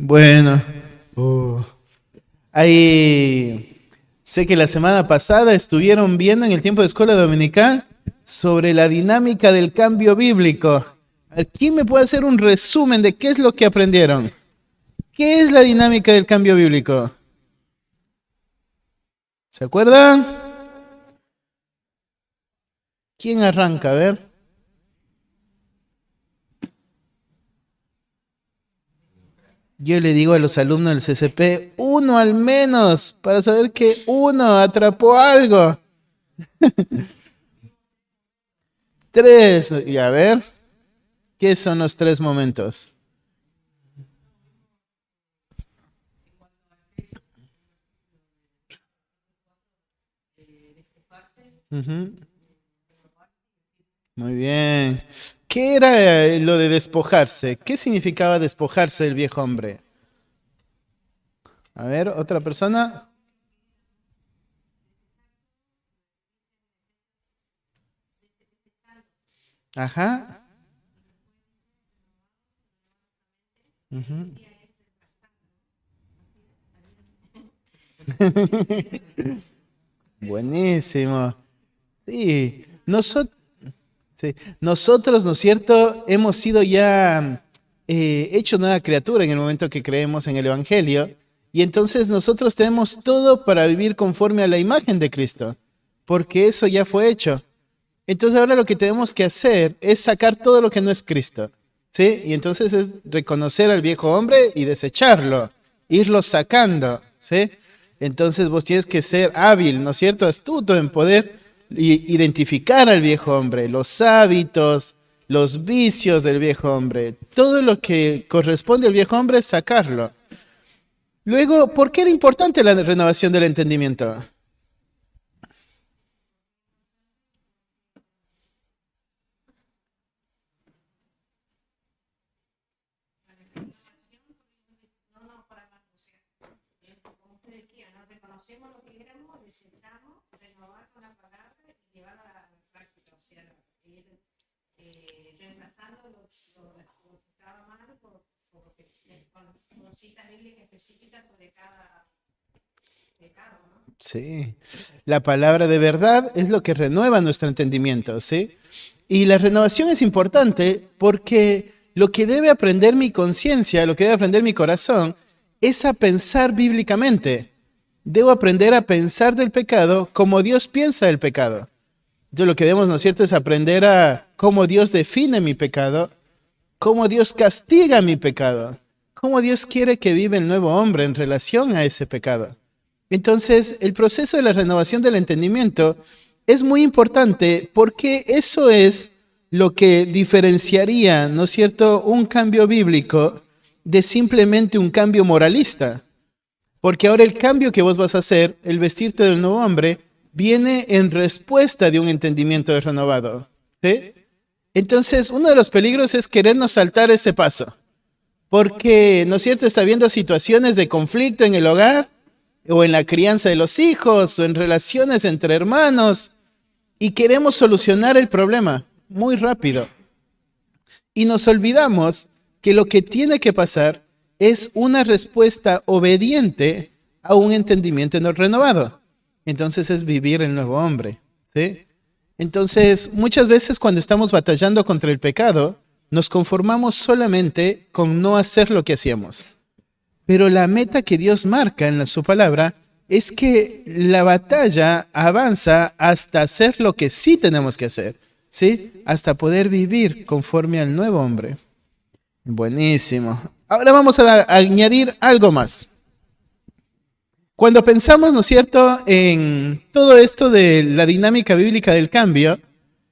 Bueno, uh, sé que la semana pasada estuvieron viendo en el tiempo de escuela dominical sobre la dinámica del cambio bíblico. A ver, ¿quién me puede hacer un resumen de qué es lo que aprendieron? ¿Qué es la dinámica del cambio bíblico? ¿Se acuerdan? ¿Quién arranca? A ver. Yo le digo a los alumnos del CCP, uno al menos, para saber que uno atrapó algo. Tres, y a ver, ¿qué son los tres momentos? Ujú. Muy bien. ¿Qué era lo de despojarse? ¿Qué significaba despojarse del viejo hombre? A ver, otra persona. Ajá. Ujú. Buenísimo. Sí, sí, nosotros, ¿no es cierto? Hemos sido ya hecho nueva criatura en el momento que creemos en el Evangelio. Y entonces nosotros tenemos todo para vivir conforme a la imagen de Cristo, porque eso ya fue hecho. Entonces ahora lo que tenemos que hacer es sacar todo lo que no es Cristo, ¿sí? Y entonces es reconocer al viejo hombre y desecharlo, irlo sacando, ¿sí? Entonces vos tienes que ser hábil, ¿no es cierto? Astuto en poder identificar al viejo hombre, los hábitos, los vicios del viejo hombre, todo lo que corresponde al viejo hombre, sacarlo. Luego, ¿por qué era importante la renovación del entendimiento? Sí, la palabra de verdad es lo que renueva nuestro entendimiento, ¿sí? Y la renovación es importante porque lo que debe aprender mi conciencia, lo que debe aprender mi corazón, es a pensar bíblicamente. Debo aprender a pensar del pecado como Dios piensa del pecado. Yo lo que debemos, ¿no es cierto?, es aprender a cómo Dios define mi pecado, cómo Dios castiga mi pecado, cómo Dios quiere que viva el nuevo hombre en relación a ese pecado. Entonces, el proceso de la renovación del entendimiento es muy importante porque eso es lo que diferenciaría, ¿no es cierto?, un cambio bíblico de simplemente un cambio moralista. Porque ahora el cambio que vos vas a hacer, el vestirte del nuevo hombre, viene en respuesta de un entendimiento renovado. ¿Sí? Entonces, uno de los peligros es querernos saltar ese paso. Porque, ¿no es cierto?, está habiendo situaciones de conflicto en el hogar, o en la crianza de los hijos, o en relaciones entre hermanos, y queremos solucionar el problema muy rápido. Y nos olvidamos que lo que tiene que pasar es una respuesta obediente a un entendimiento no renovado. Entonces es vivir el nuevo hombre, ¿sí? Entonces, muchas veces cuando estamos batallando contra el pecado, nos conformamos solamente con no hacer lo que hacíamos. Pero la meta que Dios marca en su palabra es que la batalla avanza hasta hacer lo que sí tenemos que hacer, ¿sí? Hasta poder vivir conforme al nuevo hombre. Buenísimo. Ahora vamos a añadir algo más. Cuando pensamos, ¿no es cierto?, en todo esto de la dinámica bíblica del cambio,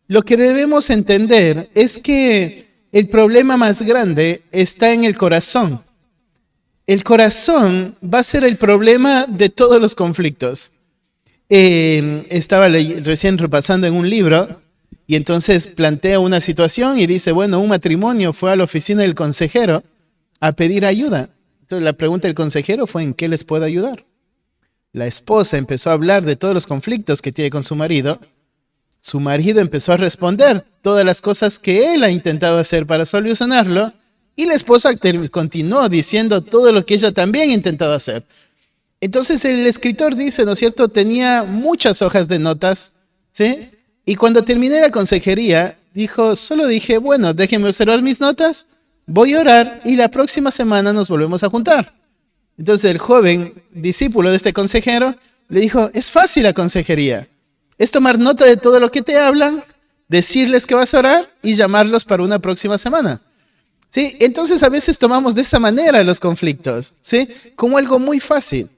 lo que debemos entender es que el problema más grande está en el corazón. El corazón va a ser el problema de todos los conflictos. Estaba recién repasando en un libro y entonces plantea una situación y dice, bueno, un matrimonio fue a la oficina del consejero a pedir ayuda. Entonces la pregunta del consejero fue, ¿en qué les puedo ayudar? La esposa empezó a hablar de todos los conflictos que tiene con su marido. Su marido empezó a responder todas las cosas que él ha intentado hacer para solucionarlo Y la esposa continuó diciendo todo lo que ella también ha intentado hacer. Entonces el escritor dice, ¿no es cierto? Tenía muchas hojas de notas, ¿sí? Y cuando terminé la consejería, solo dije, bueno, déjenme observar mis notas, voy a orar y la próxima semana nos volvemos a juntar. Entonces el joven discípulo de este consejero le dijo, es fácil la consejería. Es tomar nota de todo lo que te hablan, decirles que vas a orar y llamarlos para una próxima semana. ¿Sí? Entonces a veces tomamos de esa manera los conflictos, ¿sí? Como algo muy fácil.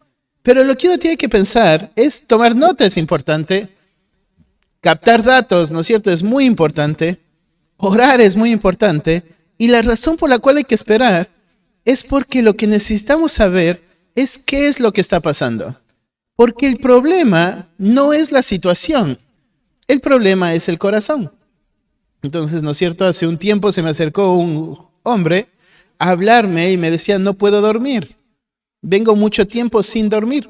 Pero lo que uno tiene que pensar es tomar nota es importante, captar datos, ¿no es cierto? Es muy importante, orar es muy importante, y la razón por la cual hay que esperar es porque lo que necesitamos saber es qué es lo que está pasando. Porque el problema no es la situación, el problema es el corazón. Entonces, ¿no es cierto? Hace un tiempo se me acercó un hombre a hablarme y me decía, no puedo dormir. Vengo mucho tiempo sin dormir.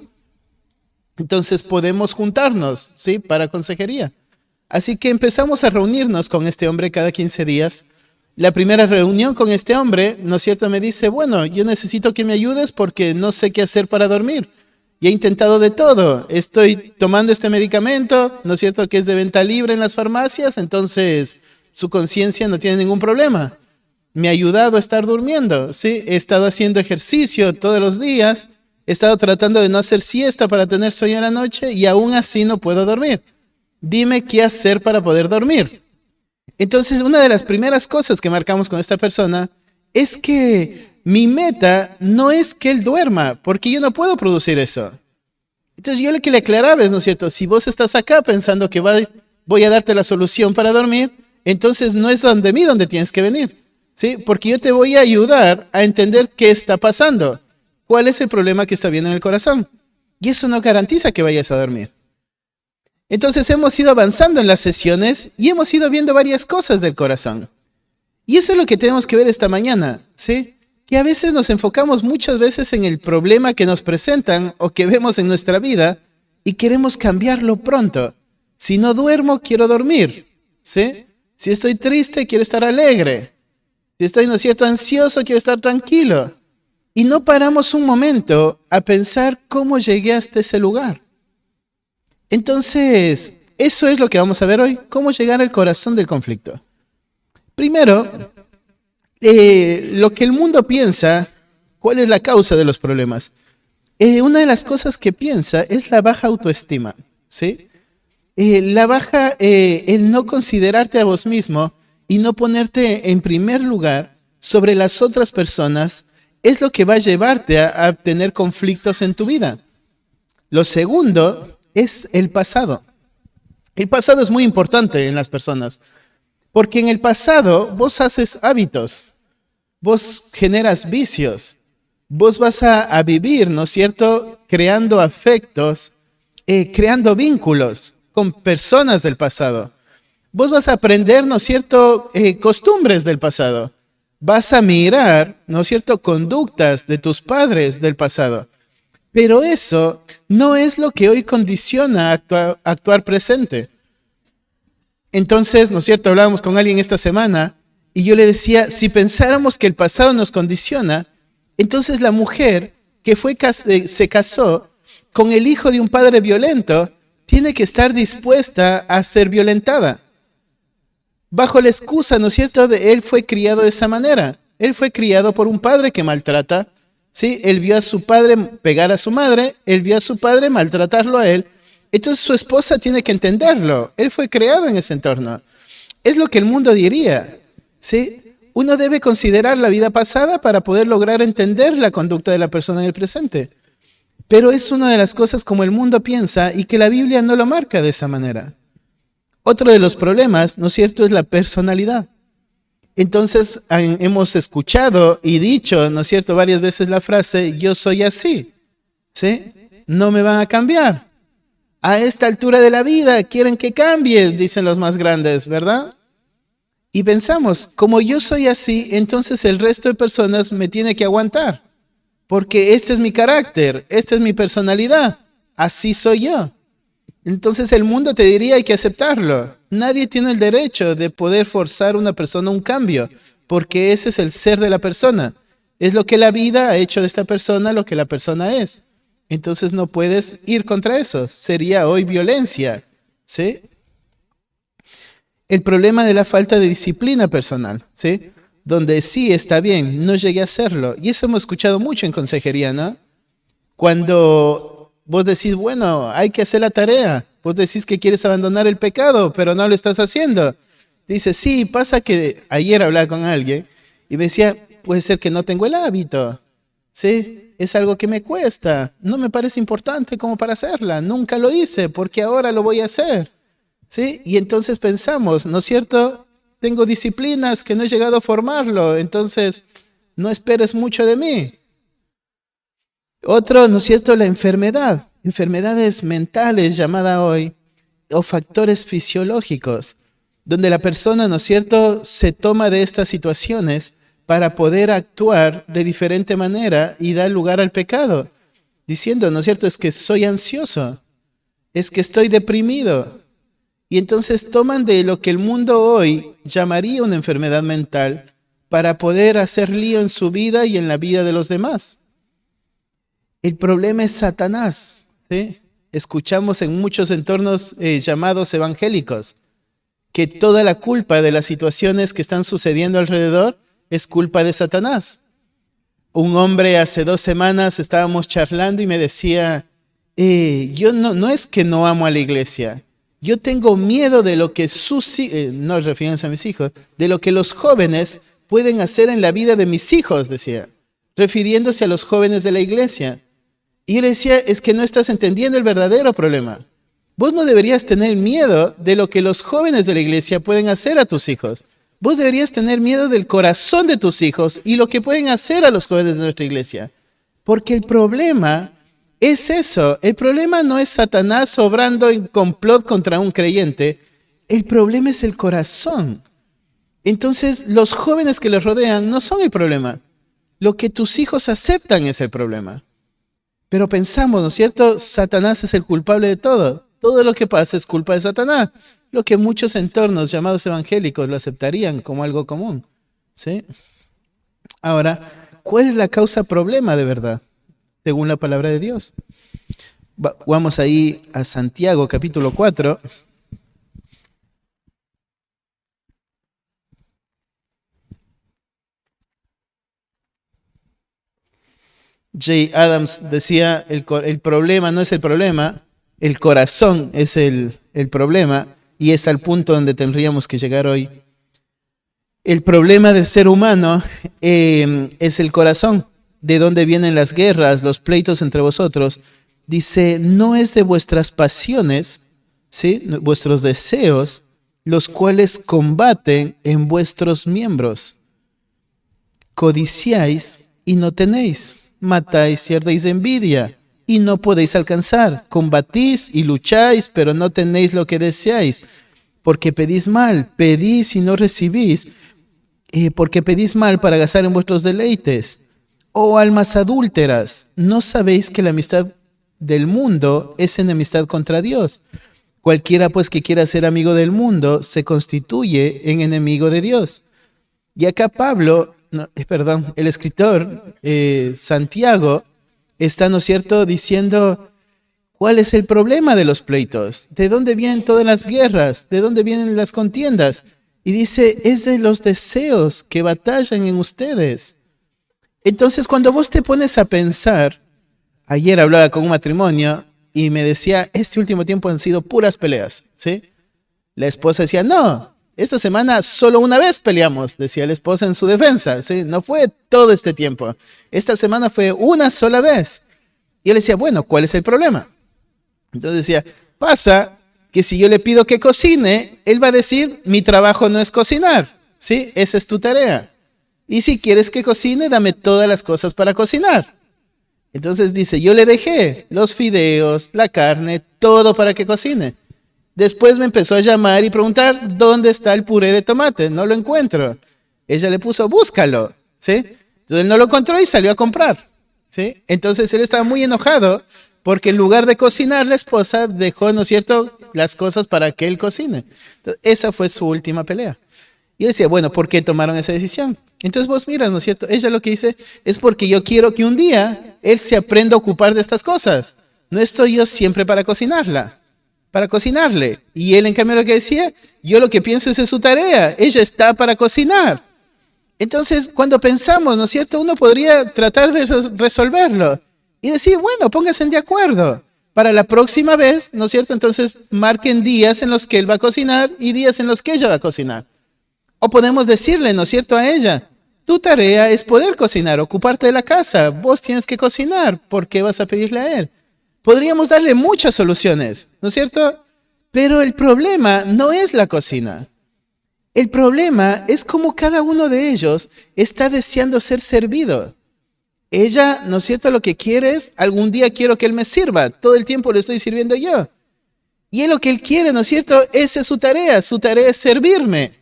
Entonces podemos juntarnos, ¿sí? Para consejería. Así que empezamos a reunirnos con este hombre cada 15 días. La primera reunión con este hombre, ¿no es cierto? Me dice, bueno, yo necesito que me ayudes porque no sé qué hacer para dormir. Y he intentado de todo. Estoy tomando este medicamento, ¿no es cierto? Que es de venta libre en las farmacias, entonces su conciencia no tiene ningún problema. Me ha ayudado a estar durmiendo, ¿sí? He estado haciendo ejercicio todos los días, he estado tratando de no hacer siesta para tener sueño en la noche y aún así no puedo dormir. Dime qué hacer para poder dormir. Entonces, una de las primeras cosas que marcamos con esta persona es que mi meta no es que él duerma, porque yo no puedo producir eso. Entonces, yo lo que le aclaraba es, ¿no es cierto? Si vos estás acá pensando que voy a darte la solución para dormir, entonces no es donde tienes que venir, ¿sí? Porque yo te voy a ayudar a entender qué está pasando, cuál es el problema que está viendo en el corazón. Y eso no garantiza que vayas a dormir. Entonces hemos ido avanzando en las sesiones y hemos ido viendo varias cosas del corazón. Y eso es lo que tenemos que ver esta mañana, ¿sí? Que a veces nos enfocamos muchas veces en el problema que nos presentan o que vemos en nuestra vida y queremos cambiarlo pronto. Si no duermo, quiero dormir, ¿sí? Si estoy triste, quiero estar alegre. Si estoy, ¿no es cierto?, ansioso, quiero estar tranquilo. Y no paramos un momento a pensar cómo llegué hasta ese lugar. Entonces, eso es lo que vamos a ver hoy, cómo llegar al corazón del conflicto. Primero, lo que el mundo piensa, ¿cuál es la causa de los problemas? Una de las cosas que piensa es la baja autoestima, ¿sí? El no considerarte a vos mismo y no ponerte en primer lugar sobre las otras personas es lo que va a llevarte a tener conflictos en tu vida. Lo segundo es el pasado. El pasado es muy importante en las personas, porque en el pasado vos haces hábitos, vos generas vicios, vos vas a vivir, ¿no es cierto?, creando afectos, creando vínculos con personas del pasado. Vos vas a aprender, ¿no es cierto?, costumbres del pasado. Vas a mirar, ¿no es cierto?, conductas de tus padres del pasado. Pero eso no es lo que hoy condiciona actuar presente. Entonces, ¿no es cierto?, hablábamos con alguien esta semana y yo le decía, si pensáramos que el pasado nos condiciona, entonces la mujer que se casó con el hijo de un padre violento tiene que estar dispuesta a ser violentada. Bajo la excusa, ¿no es cierto?, de él fue criado de esa manera. Él fue criado por un padre que maltrata, ¿sí? Él vio a su padre pegar a su madre, él vio a su padre maltratarlo a él. Entonces su esposa tiene que entenderlo. Él fue creado en ese entorno. Es lo que el mundo diría, ¿sí? Uno debe considerar la vida pasada para poder lograr entender la conducta de la persona en el presente. Pero es una de las cosas como el mundo piensa y que la Biblia no lo marca de esa manera. Otro de los problemas, ¿no es cierto?, es la personalidad. Entonces hemos escuchado y dicho, ¿no es cierto?, varias veces la frase, yo soy así, ¿sí? No me van a cambiar. A esta altura de la vida quieren que cambie, dicen los más grandes, ¿verdad? Y pensamos, como yo soy así, entonces el resto de personas me tiene que aguantar. Porque este es mi carácter, esta es mi personalidad, así soy yo. Entonces el mundo te diría hay que aceptarlo. Nadie tiene el derecho de poder forzar a una persona a un cambio, porque ese es el ser de la persona. Es lo que la vida ha hecho de esta persona, lo que la persona es. Entonces no puedes ir contra eso. Sería hoy violencia, ¿sí? El problema de la falta de disciplina personal, ¿sí? Donde sí está bien, no llegué a hacerlo. Y eso hemos escuchado mucho en consejería, ¿no? Cuando vos decís, bueno, hay que hacer la tarea. Vos decís que quieres abandonar el pecado, pero no lo estás haciendo. Dice, sí, pasa que ayer hablaba con alguien y me decía, puede ser que no tengo el hábito, ¿sí? Es algo que me cuesta, no me parece importante como para hacerla, nunca lo hice, porque ahora lo voy a hacer, ¿sí? Y entonces pensamos, ¿no es cierto? Tengo disciplinas que no he llegado a formarlo, entonces no esperes mucho de mí. Otro, ¿no es cierto? La enfermedad, enfermedades mentales llamada hoy, o factores fisiológicos, donde la persona, ¿no es cierto?, se toma de estas situaciones para poder actuar de diferente manera y dar lugar al pecado, diciendo, ¿no es cierto?, es que soy ansioso, es que estoy deprimido. Y entonces toman de lo que el mundo hoy llamaría una enfermedad mental para poder hacer lío en su vida y en la vida de los demás. El problema es Satanás, ¿sí? Escuchamos en muchos entornos llamados evangélicos que toda la culpa de las situaciones que están sucediendo alrededor es culpa de Satanás. Un hombre hace 2 semanas estábamos charlando y me decía, yo no es que no amo a la iglesia, yo tengo miedo de lo que no refiriéndose a mis hijos, de lo que los jóvenes pueden hacer en la vida de mis hijos, decía, refiriéndose a los jóvenes de la iglesia. Y yo le decía, es que no estás entendiendo el verdadero problema. Vos no deberías tener miedo de lo que los jóvenes de la iglesia pueden hacer a tus hijos. Vos deberías tener miedo del corazón de tus hijos y lo que pueden hacer a los jóvenes de nuestra iglesia. Porque el problema es eso. El problema no es Satanás obrando en complot contra un creyente. El problema es el corazón. Entonces, los jóvenes que les rodean no son el problema. Lo que tus hijos aceptan es el problema. Pero pensamos, ¿no es cierto? Satanás es el culpable de todo. Todo lo que pasa es culpa de Satanás. Lo que muchos entornos llamados evangélicos lo aceptarían como algo común, ¿sí? Ahora, ¿cuál es la causa problema de verdad? Según la palabra de Dios. Vamos ahí a Santiago, capítulo 4. Jay Adams decía, el problema no es el problema, el corazón es el problema, y es al punto donde tendríamos que llegar hoy. El problema del ser humano es el corazón, de donde vienen las guerras, los pleitos entre vosotros. Dice, no es de vuestras pasiones, ¿sí?, vuestros deseos, los cuales combaten en vuestros miembros. Codiciáis y no tenéis. Matáis y ardéis de envidia, y no podéis alcanzar. Combatís y lucháis, pero no tenéis lo que deseáis. Porque pedís mal, pedís y no recibís, porque pedís mal para gastar en vuestros deleites. Oh almas adúlteras, ¿no sabéis que la amistad del mundo es enemistad contra Dios? Cualquiera pues que quiera ser amigo del mundo se constituye en enemigo de Dios. Y acá Pablo... el escritor Santiago está, ¿no es cierto?, diciendo cuál es el problema de los pleitos, de dónde vienen todas las guerras, de dónde vienen las contiendas. Y dice, es de los deseos que batallan en ustedes. Entonces, cuando vos te pones a pensar, ayer hablaba con un matrimonio y me decía, este último tiempo han sido puras peleas, ¿sí? La esposa decía, no, esta semana solo una vez peleamos, decía la esposa en su defensa, ¿sí? No fue todo este tiempo. Esta semana fue una sola vez. Y él decía, bueno, ¿cuál es el problema? Entonces decía, pasa que si yo le pido que cocine, él va a decir, mi trabajo no es cocinar, ¿sí? Esa es tu tarea. Y si quieres que cocine, dame todas las cosas para cocinar. Entonces dice, yo le dejé los fideos, la carne, todo para que cocine. Después me empezó a llamar y preguntar, ¿dónde está el puré de tomate? No lo encuentro. Ella le puso, búscalo, ¿sí? Entonces él no lo encontró y salió a comprar, ¿sí? Entonces él estaba muy enojado porque en lugar de cocinar, la esposa dejó, ¿no es cierto?, las cosas para que él cocine. Entonces, esa fue su última pelea. Y él decía, bueno, ¿por qué tomaron esa decisión? Entonces vos miras, ¿no es cierto? Ella lo que dice es porque yo quiero que un día él se aprenda a ocupar de estas cosas. No estoy yo siempre para cocinarle. Y él en cambio lo que decía, yo lo que pienso es su tarea, ella está para cocinar. Entonces, cuando pensamos, ¿no es cierto? Uno podría tratar de resolverlo y decir, bueno, pónganse de acuerdo. Para la próxima vez, ¿no es cierto? Entonces, marquen días en los que él va a cocinar y días en los que ella va a cocinar. O podemos decirle, ¿no es cierto?, a ella, tu tarea es poder cocinar, ocuparte de la casa. Vos tienes que cocinar, ¿por qué vas a pedirle a él? Podríamos darle muchas soluciones, ¿no es cierto? Pero el problema no es la cocina. El problema es cómo cada uno de ellos está deseando ser servido. Ella, ¿no es cierto?, lo que quiere es, algún día quiero que él me sirva, todo el tiempo le estoy sirviendo yo. Y él lo que él quiere, ¿no es cierto?, esa es su tarea es servirme.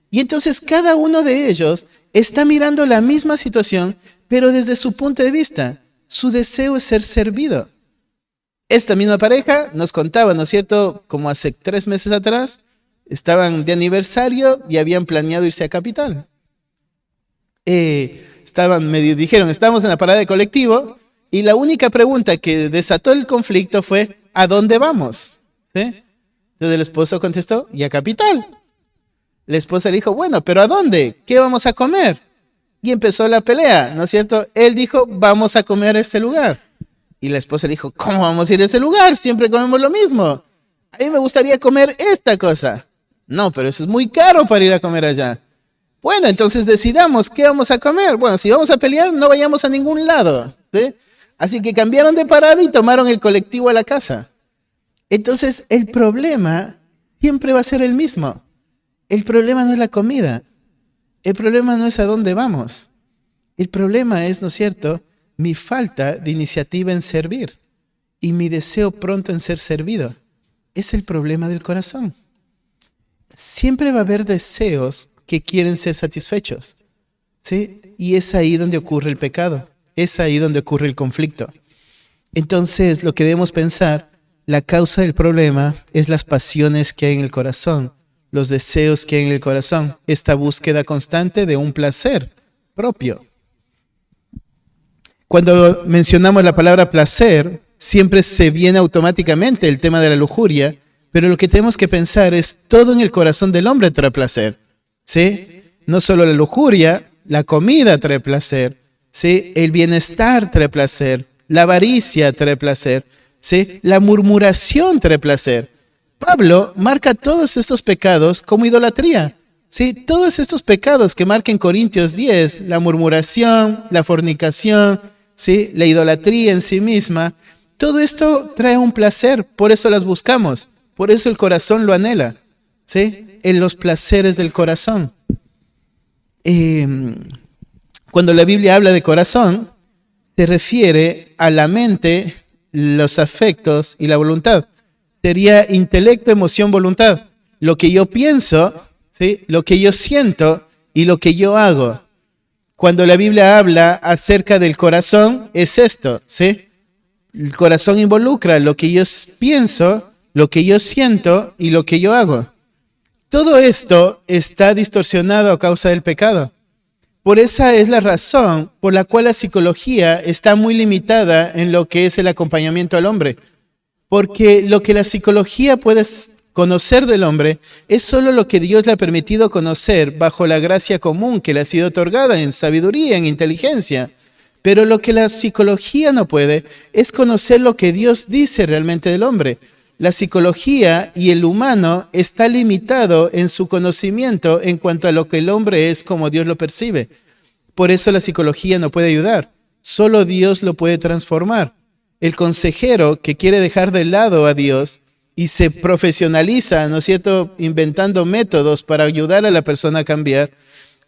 Y entonces cada uno de ellos está mirando la misma situación, pero desde su punto de vista. Su deseo es ser servido. Esta misma pareja nos contaba, ¿no es cierto?, como hace 3 meses atrás, estaban de aniversario y habían planeado irse a Capital. Dijeron, estábamos en la parada de colectivo y la única pregunta que desató el conflicto fue, ¿a dónde vamos? ¿Sí? Entonces el esposo contestó, y a Capital. La esposa le dijo, bueno, ¿pero a dónde? ¿Qué vamos a comer? Y empezó la pelea, ¿no es cierto? Él dijo, vamos a comer a este lugar. Y la esposa le dijo, ¿cómo vamos a ir a ese lugar? Siempre comemos lo mismo. A mí me gustaría comer esta cosa. No, pero eso es muy caro para ir a comer allá. Bueno, entonces decidamos qué vamos a comer. Bueno, si vamos a pelear, no vayamos a ningún lado, ¿sí? Así que cambiaron de parada y tomaron el colectivo a la casa. Entonces, el problema siempre va a ser el mismo. El problema no es la comida. El problema no es a dónde vamos. El problema es, ¿no es cierto?, mi falta de iniciativa en servir y mi deseo pronto en ser servido. Es el problema del corazón. Siempre va a haber deseos que quieren ser satisfechos, ¿sí? Y es ahí donde ocurre el pecado. Es ahí donde ocurre el conflicto. Entonces, lo que debemos pensar, la causa del problema es las pasiones que hay en el corazón, los deseos que hay en el corazón, esta búsqueda constante de un placer propio. Cuando mencionamos la palabra placer, siempre se viene automáticamente el tema de la lujuria, pero lo que tenemos que pensar es todo en el corazón del hombre trae placer, ¿sí? No solo la lujuria, la comida trae placer, ¿sí? El bienestar trae placer, la avaricia trae placer, ¿sí? La murmuración trae placer. Pablo marca todos estos pecados como idolatría, ¿sí? Todos estos pecados que marca en Corintios 10, la murmuración, la fornicación, ¿sí? La idolatría en sí misma, todo esto trae un placer, por eso las buscamos, por eso el corazón lo anhela, ¿sí? En los placeres del corazón. Cuando la Biblia habla de corazón, se refiere a la mente, los afectos y la voluntad. Sería intelecto, emoción, voluntad. Lo que yo pienso, ¿sí? Lo que yo siento y lo que yo hago. Cuando la Biblia habla acerca del corazón, es esto, ¿sí? El corazón involucra lo que yo pienso, lo que yo siento y lo que yo hago. Todo esto está distorsionado a causa del pecado. Por esa es la razón por la cual la psicología está muy limitada en lo que es el acompañamiento al hombre. Porque lo que la psicología puede conocer del hombre es solo lo que Dios le ha permitido conocer bajo la gracia común que le ha sido otorgada en sabiduría, en inteligencia. Pero lo que la psicología no puede es conocer lo que Dios dice realmente del hombre. La psicología y el humano está limitado en su conocimiento en cuanto a lo que el hombre es como Dios lo percibe. Por eso la psicología no puede ayudar. Solo Dios lo puede transformar. El consejero que quiere dejar de lado a Dios y se profesionaliza, ¿no es cierto?, inventando métodos para ayudar a la persona a cambiar,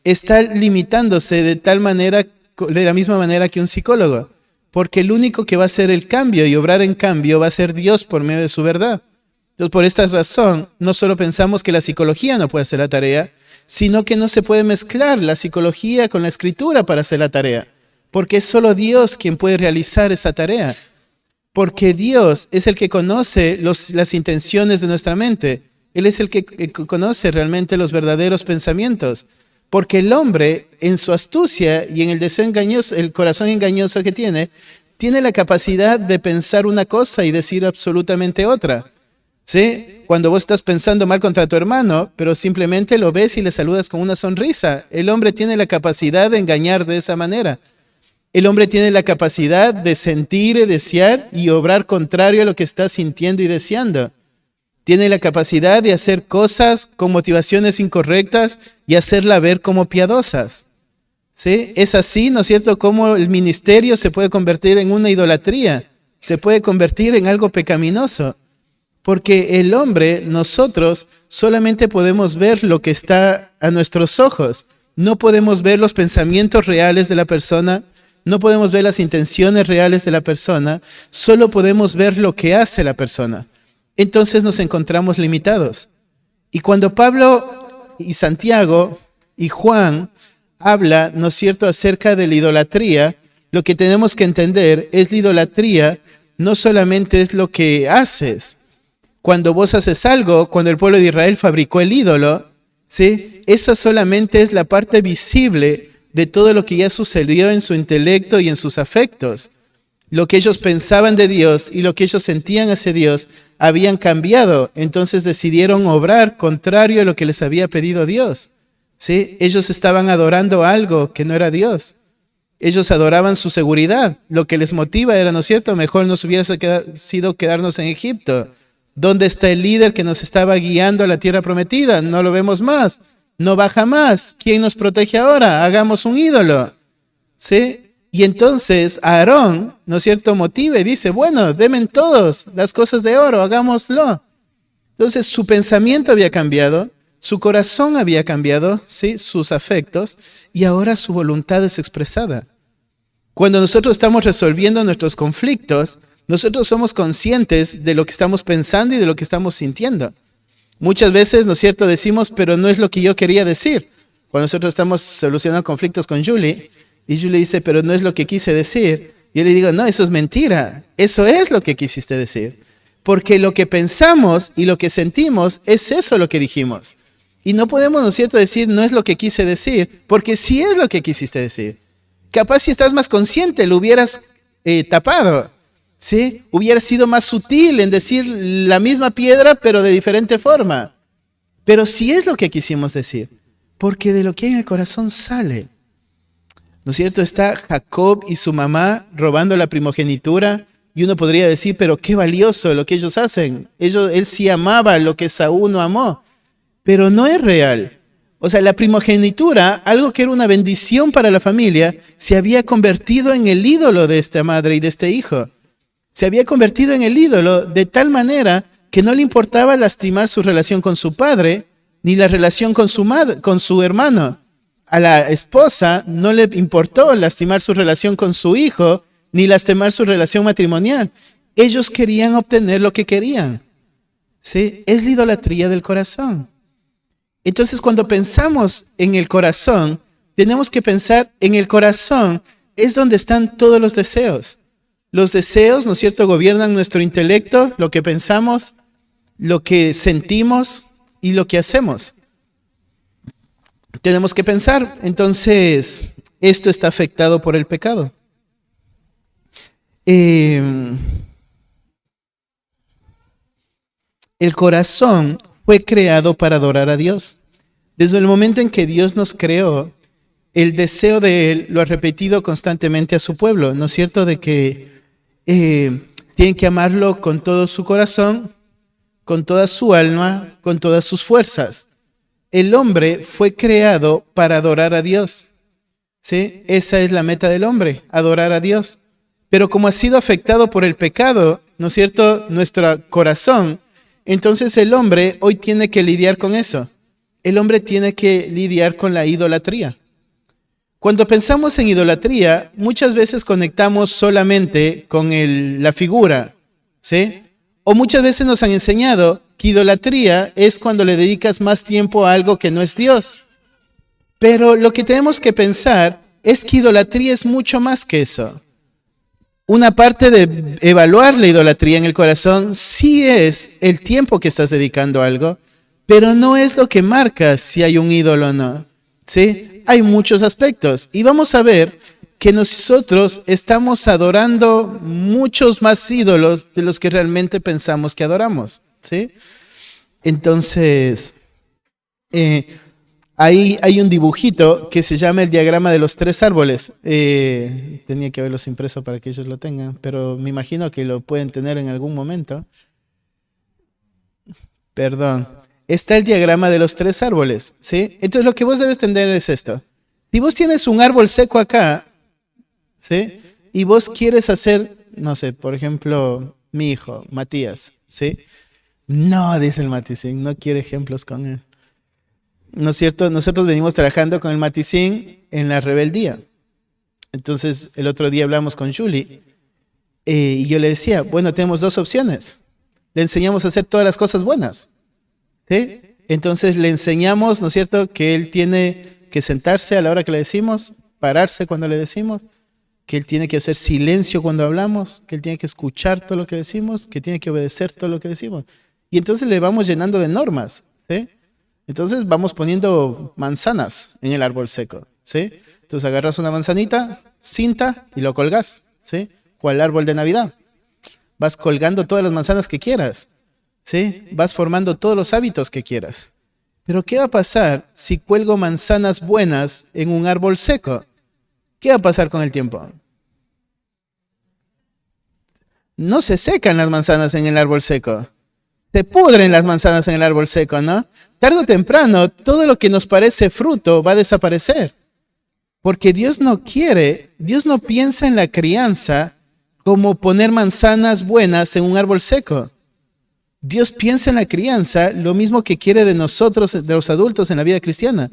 está limitándose de la misma manera que un psicólogo. Porque el único que va a hacer el cambio y obrar en cambio va a ser Dios por medio de su verdad. Entonces, por esta razón, no solo pensamos que la psicología no puede hacer la tarea, sino que no se puede mezclar la psicología con la escritura para hacer la tarea. Porque es solo Dios quien puede realizar esa tarea. Porque Dios es el que conoce las intenciones de nuestra mente. Él es el que conoce realmente los verdaderos pensamientos. Porque el hombre, en su astucia y en el deseo engañoso, el corazón engañoso que tiene la capacidad de pensar una cosa y decir absolutamente otra. ¿Sí? Cuando vos estás pensando mal contra tu hermano, pero simplemente lo ves y le saludas con una sonrisa. El hombre tiene la capacidad de engañar de esa manera. El hombre tiene la capacidad de sentir y desear y obrar contrario a lo que está sintiendo y deseando. Tiene la capacidad de hacer cosas con motivaciones incorrectas y hacerla ver como piadosas. ¿Sí? Es así, ¿no es cierto?, como el ministerio se puede convertir en una idolatría, se puede convertir en algo pecaminoso. Porque el hombre, nosotros, solamente podemos ver lo que está a nuestros ojos. No podemos ver los pensamientos reales de la persona, no podemos ver las intenciones reales de la persona, solo podemos ver lo que hace la persona. Entonces nos encontramos limitados. Y cuando Pablo y Santiago y Juan habla, ¿no es cierto?, acerca de la idolatría, lo que tenemos que entender es la idolatría no solamente es lo que haces. Cuando vos haces algo, cuando el pueblo de Israel fabricó el ídolo, ¿sí?, esa solamente es la parte visible de todo lo que ya sucedió en su intelecto y en sus afectos. Lo que ellos pensaban de Dios y lo que ellos sentían hacia Dios habían cambiado. Entonces decidieron obrar contrario a lo que les había pedido Dios. ¿Sí? Ellos estaban adorando algo que no era Dios. Ellos adoraban su seguridad. Lo que les motiva era, ¿no es cierto?, mejor nos hubiese sido quedarnos en Egipto. ¿Dónde está el líder que nos estaba guiando a la tierra prometida? No lo vemos más. No baja más. ¿Quién nos protege ahora? Hagamos un ídolo. ¿Sí? Y entonces Aarón, ¿no es cierto?, motiva y dice, bueno, denme todos las cosas de oro, hagámoslo. Entonces su pensamiento había cambiado, su corazón había cambiado, ¿sí?, sus afectos, y ahora su voluntad es expresada. Cuando nosotros estamos resolviendo nuestros conflictos, nosotros somos conscientes de lo que estamos pensando y de lo que estamos sintiendo. Muchas veces, ¿no es cierto?, decimos, pero no es lo que yo quería decir. Cuando nosotros estamos solucionando conflictos con Julie, y Julie dice, pero no es lo que quise decir. Yo le digo, no, eso es mentira. Eso es lo que quisiste decir. Porque lo que pensamos y lo que sentimos es eso lo que dijimos. Y no podemos, ¿no es cierto?, decir, no es lo que quise decir, porque sí es lo que quisiste decir. Capaz si estás más consciente, lo hubieras tapado. ¿Sí? Hubiera sido más sutil en decir la misma piedra, pero de diferente forma. Pero sí es lo que quisimos decir, porque de lo que hay en el corazón sale. ¿No es cierto? Está Jacob y su mamá robando la primogenitura, y uno podría decir, pero qué valioso lo que ellos hacen. Él sí amaba lo que Saúl no amó, pero no es real. O sea, la primogenitura, algo que era una bendición para la familia, se había convertido en el ídolo de esta madre y de este hijo. Se había convertido en el ídolo de tal manera que no le importaba lastimar su relación con su padre, ni la relación con su hermano. A la esposa no le importó lastimar su relación con su hijo, ni lastimar su relación matrimonial. Ellos querían obtener lo que querían. ¿Sí? Es la idolatría del corazón. Entonces, cuando pensamos en el corazón, tenemos que pensar en el corazón, es donde están todos los deseos. Los deseos, ¿no es cierto?, gobiernan nuestro intelecto, lo que pensamos, lo que sentimos y lo que hacemos. Tenemos que pensar, entonces, esto está afectado por el pecado. El corazón fue creado para adorar a Dios. Desde el momento en que Dios nos creó, el deseo de Él lo ha repetido constantemente a su pueblo, ¿no es cierto?, de que tienen que amarlo con todo su corazón, con toda su alma, con todas sus fuerzas. El hombre fue creado para adorar a Dios. ¿Sí? Esa es la meta del hombre, adorar a Dios. Pero como ha sido afectado por el pecado, ¿no es cierto?, nuestro corazón, entonces el hombre hoy tiene que lidiar con eso. El hombre tiene que lidiar con la idolatría. Cuando pensamos en idolatría, muchas veces conectamos solamente con la figura, ¿sí? O muchas veces nos han enseñado que idolatría es cuando le dedicas más tiempo a algo que no es Dios. Pero lo que tenemos que pensar es que idolatría es mucho más que eso. Una parte de evaluar la idolatría en el corazón sí es el tiempo que estás dedicando a algo, pero no es lo que marca si hay un ídolo o no, ¿sí? Hay muchos aspectos y vamos a ver que nosotros estamos adorando muchos más ídolos de los que realmente pensamos que adoramos, ¿sí? Entonces, ahí hay un dibujito que se llama el diagrama de los 3 árboles. Tenía que haberlos impreso para que ellos lo tengan, pero me imagino que lo pueden tener en algún momento. Perdón. Está el diagrama de los 3 árboles, ¿sí? Entonces lo que vos debes entender es esto. Si vos tienes un árbol seco acá, ¿sí? Y vos quieres hacer, no sé, por ejemplo, mi hijo, Matías, ¿sí? No, dice el Maticín, no quiere ejemplos con él. ¿No es cierto? Nosotros venimos trabajando con el Maticín en la rebeldía. Entonces, el otro día hablamos con Julie y yo le decía, bueno, tenemos 2 opciones. Le enseñamos a hacer todas las cosas buenas, ¿sí? Entonces le enseñamos, ¿no es cierto?, que él tiene que sentarse a la hora que le decimos, pararse cuando le decimos, que él tiene que hacer silencio cuando hablamos, que él tiene que escuchar todo lo que decimos, que tiene que obedecer todo lo que decimos. Y entonces le vamos llenando de normas, ¿sí? Entonces vamos poniendo manzanas en el árbol seco, ¿sí? Entonces agarras una manzanita, cinta y lo colgas, ¿sí? ¿Cuál árbol de Navidad? Vas colgando todas las manzanas que quieras, ¿sí? Vas formando todos los hábitos que quieras. Pero ¿qué va a pasar si cuelgo manzanas buenas en un árbol seco? ¿Qué va a pasar con el tiempo? No se secan las manzanas en el árbol seco. Se pudren las manzanas en el árbol seco, ¿no? Tarde o temprano, todo lo que nos parece fruto va a desaparecer. Porque Dios no quiere, Dios no piensa en la crianza como poner manzanas buenas en un árbol seco. Dios piensa en la crianza lo mismo que quiere de nosotros, de los adultos en la vida cristiana.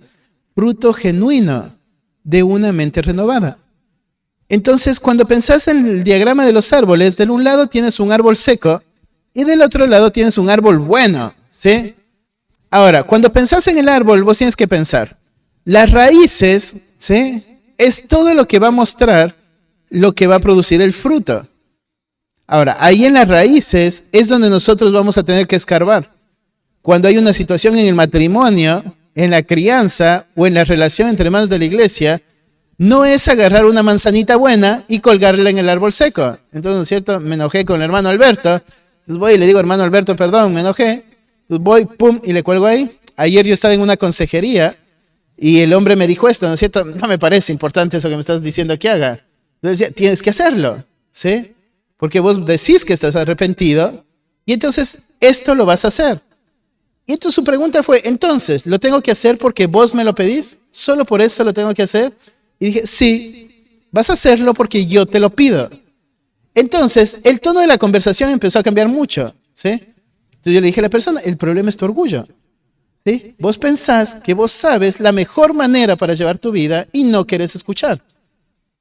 Fruto genuino de una mente renovada. Entonces, cuando pensás en el diagrama de los árboles, del un lado tienes un árbol seco y del otro lado tienes un árbol bueno, ¿sí? Ahora, cuando pensás en el árbol, vos tienes que pensar, las raíces, ¿sí?, es todo lo que va a mostrar lo que va a producir el fruto. Ahora, ahí en las raíces es donde nosotros vamos a tener que escarbar. Cuando hay una situación en el matrimonio, en la crianza o en la relación entre hermanos de la iglesia, no es agarrar una manzanita buena y colgarla en el árbol seco. Entonces, ¿no es cierto? Me enojé con el hermano Alberto. Entonces voy y le digo, hermano Alberto, perdón, me enojé. Entonces voy, pum, y le cuelgo ahí. Ayer yo estaba en una consejería y el hombre me dijo esto, ¿no es cierto? No me parece importante eso que me estás diciendo que haga. Entonces decía, tienes que hacerlo, ¿sí? Porque vos decís que estás arrepentido y entonces esto lo vas a hacer. Y entonces su pregunta fue, entonces, ¿lo tengo que hacer porque vos me lo pedís? ¿Solo por eso lo tengo que hacer? Y dije, sí, vas a hacerlo porque yo te lo pido. Entonces, el tono de la conversación empezó a cambiar mucho, ¿sí? Entonces yo le dije a la persona, el problema es tu orgullo, ¿sí? Vos pensás que vos sabes la mejor manera para llevar tu vida y no querés escuchar.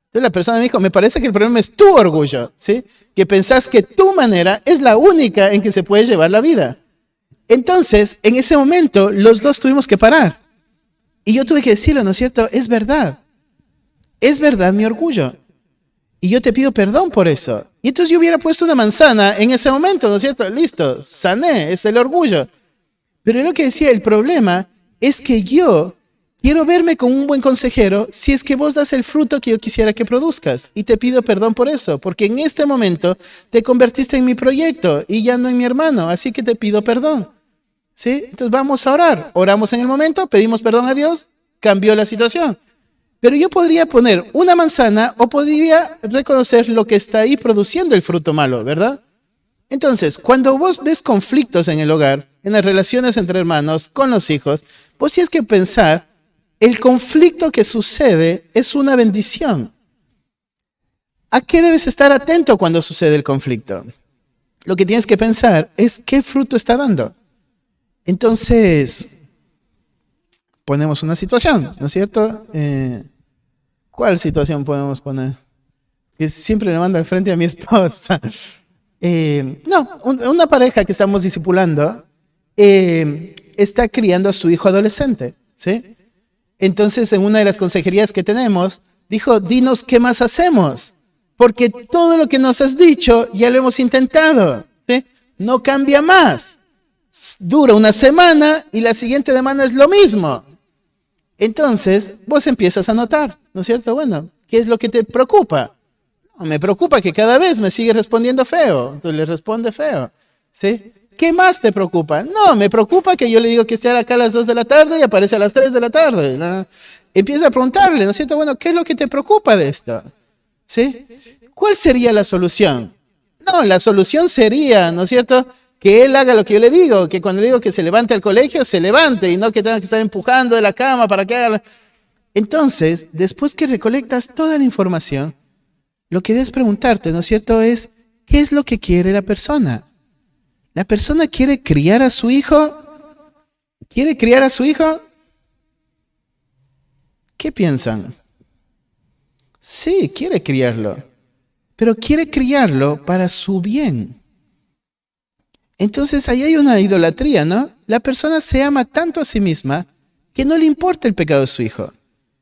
Entonces la persona me dijo, me parece que el problema es tu orgullo, ¿sí? Que pensás que tu manera es la única en que se puede llevar la vida. Entonces, en ese momento, los dos tuvimos que parar. Y yo tuve que decirlo, ¿no es cierto? Es verdad mi orgullo. Y yo te pido perdón por eso. Y entonces yo hubiera puesto una manzana en ese momento, ¿no es cierto? Listo, sané, es el orgullo. Pero lo que decía, el problema es que yo quiero verme como un buen consejero si es que vos das el fruto que yo quisiera que produzcas. Y te pido perdón por eso, porque en este momento te convertiste en mi proyecto y ya no en mi hermano, así que te pido perdón. ¿Sí? Entonces vamos a orar. Oramos en el momento, pedimos perdón a Dios, cambió la situación. Pero yo podría poner una manzana o podría reconocer lo que está ahí produciendo el fruto malo, ¿verdad? Entonces, cuando vos ves conflictos en el hogar, en las relaciones entre hermanos, con los hijos, vos tienes que pensar, el conflicto que sucede es una bendición. ¿A qué debes estar atento cuando sucede el conflicto? Lo que tienes que pensar es qué fruto está dando. Entonces, ponemos una situación, ¿no es cierto? ¿Cuál situación podemos poner? Que siempre le mando al frente a mi esposa. Una pareja que estamos discipulando está criando a su hijo adolescente, ¿sí? Entonces, en una de las consejerías que tenemos, dijo, dinos qué más hacemos, porque todo lo que nos has dicho ya lo hemos intentado, ¿sí? No cambia más. dura una semana y la siguiente semana es lo mismo. Entonces, vos empiezas a notar, ¿no es cierto? Bueno, ¿qué es lo que te preocupa? No, me preocupa que cada vez me sigue respondiendo feo. Entonces le responde feo, ¿sí? ¿Qué más te preocupa? No, me preocupa que yo le digo que esté acá a las 2 de la tarde y aparece a las 3 de la tarde. ¿No? Empieza a preguntarle, ¿no es cierto? Bueno, ¿qué es lo que te preocupa de esto? ¿Sí? ¿Cuál sería la solución? No, la solución sería, ¿no es cierto?, que él haga lo que yo le digo, que cuando le digo que se levante al colegio, se levante y no que tenga que estar empujando de la cama para que haga. Entonces, después que recolectas toda la información, lo que debes preguntarte, ¿no es cierto?, es ¿qué es lo que quiere la persona? ¿La persona quiere criar a su hijo? ¿Quiere criar a su hijo? ¿Qué piensan? Sí, quiere criarlo, pero quiere criarlo para su bien. Entonces ahí hay una idolatría, ¿no? La persona se ama tanto a sí misma que no le importa el pecado de su hijo.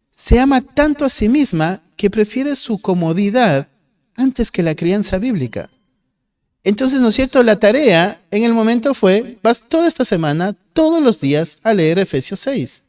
Se ama tanto a sí misma que prefiere su comodidad antes que la crianza bíblica. Entonces, ¿no es cierto? La tarea en el momento fue, vas toda esta semana, todos los días, a leer Efesios 6.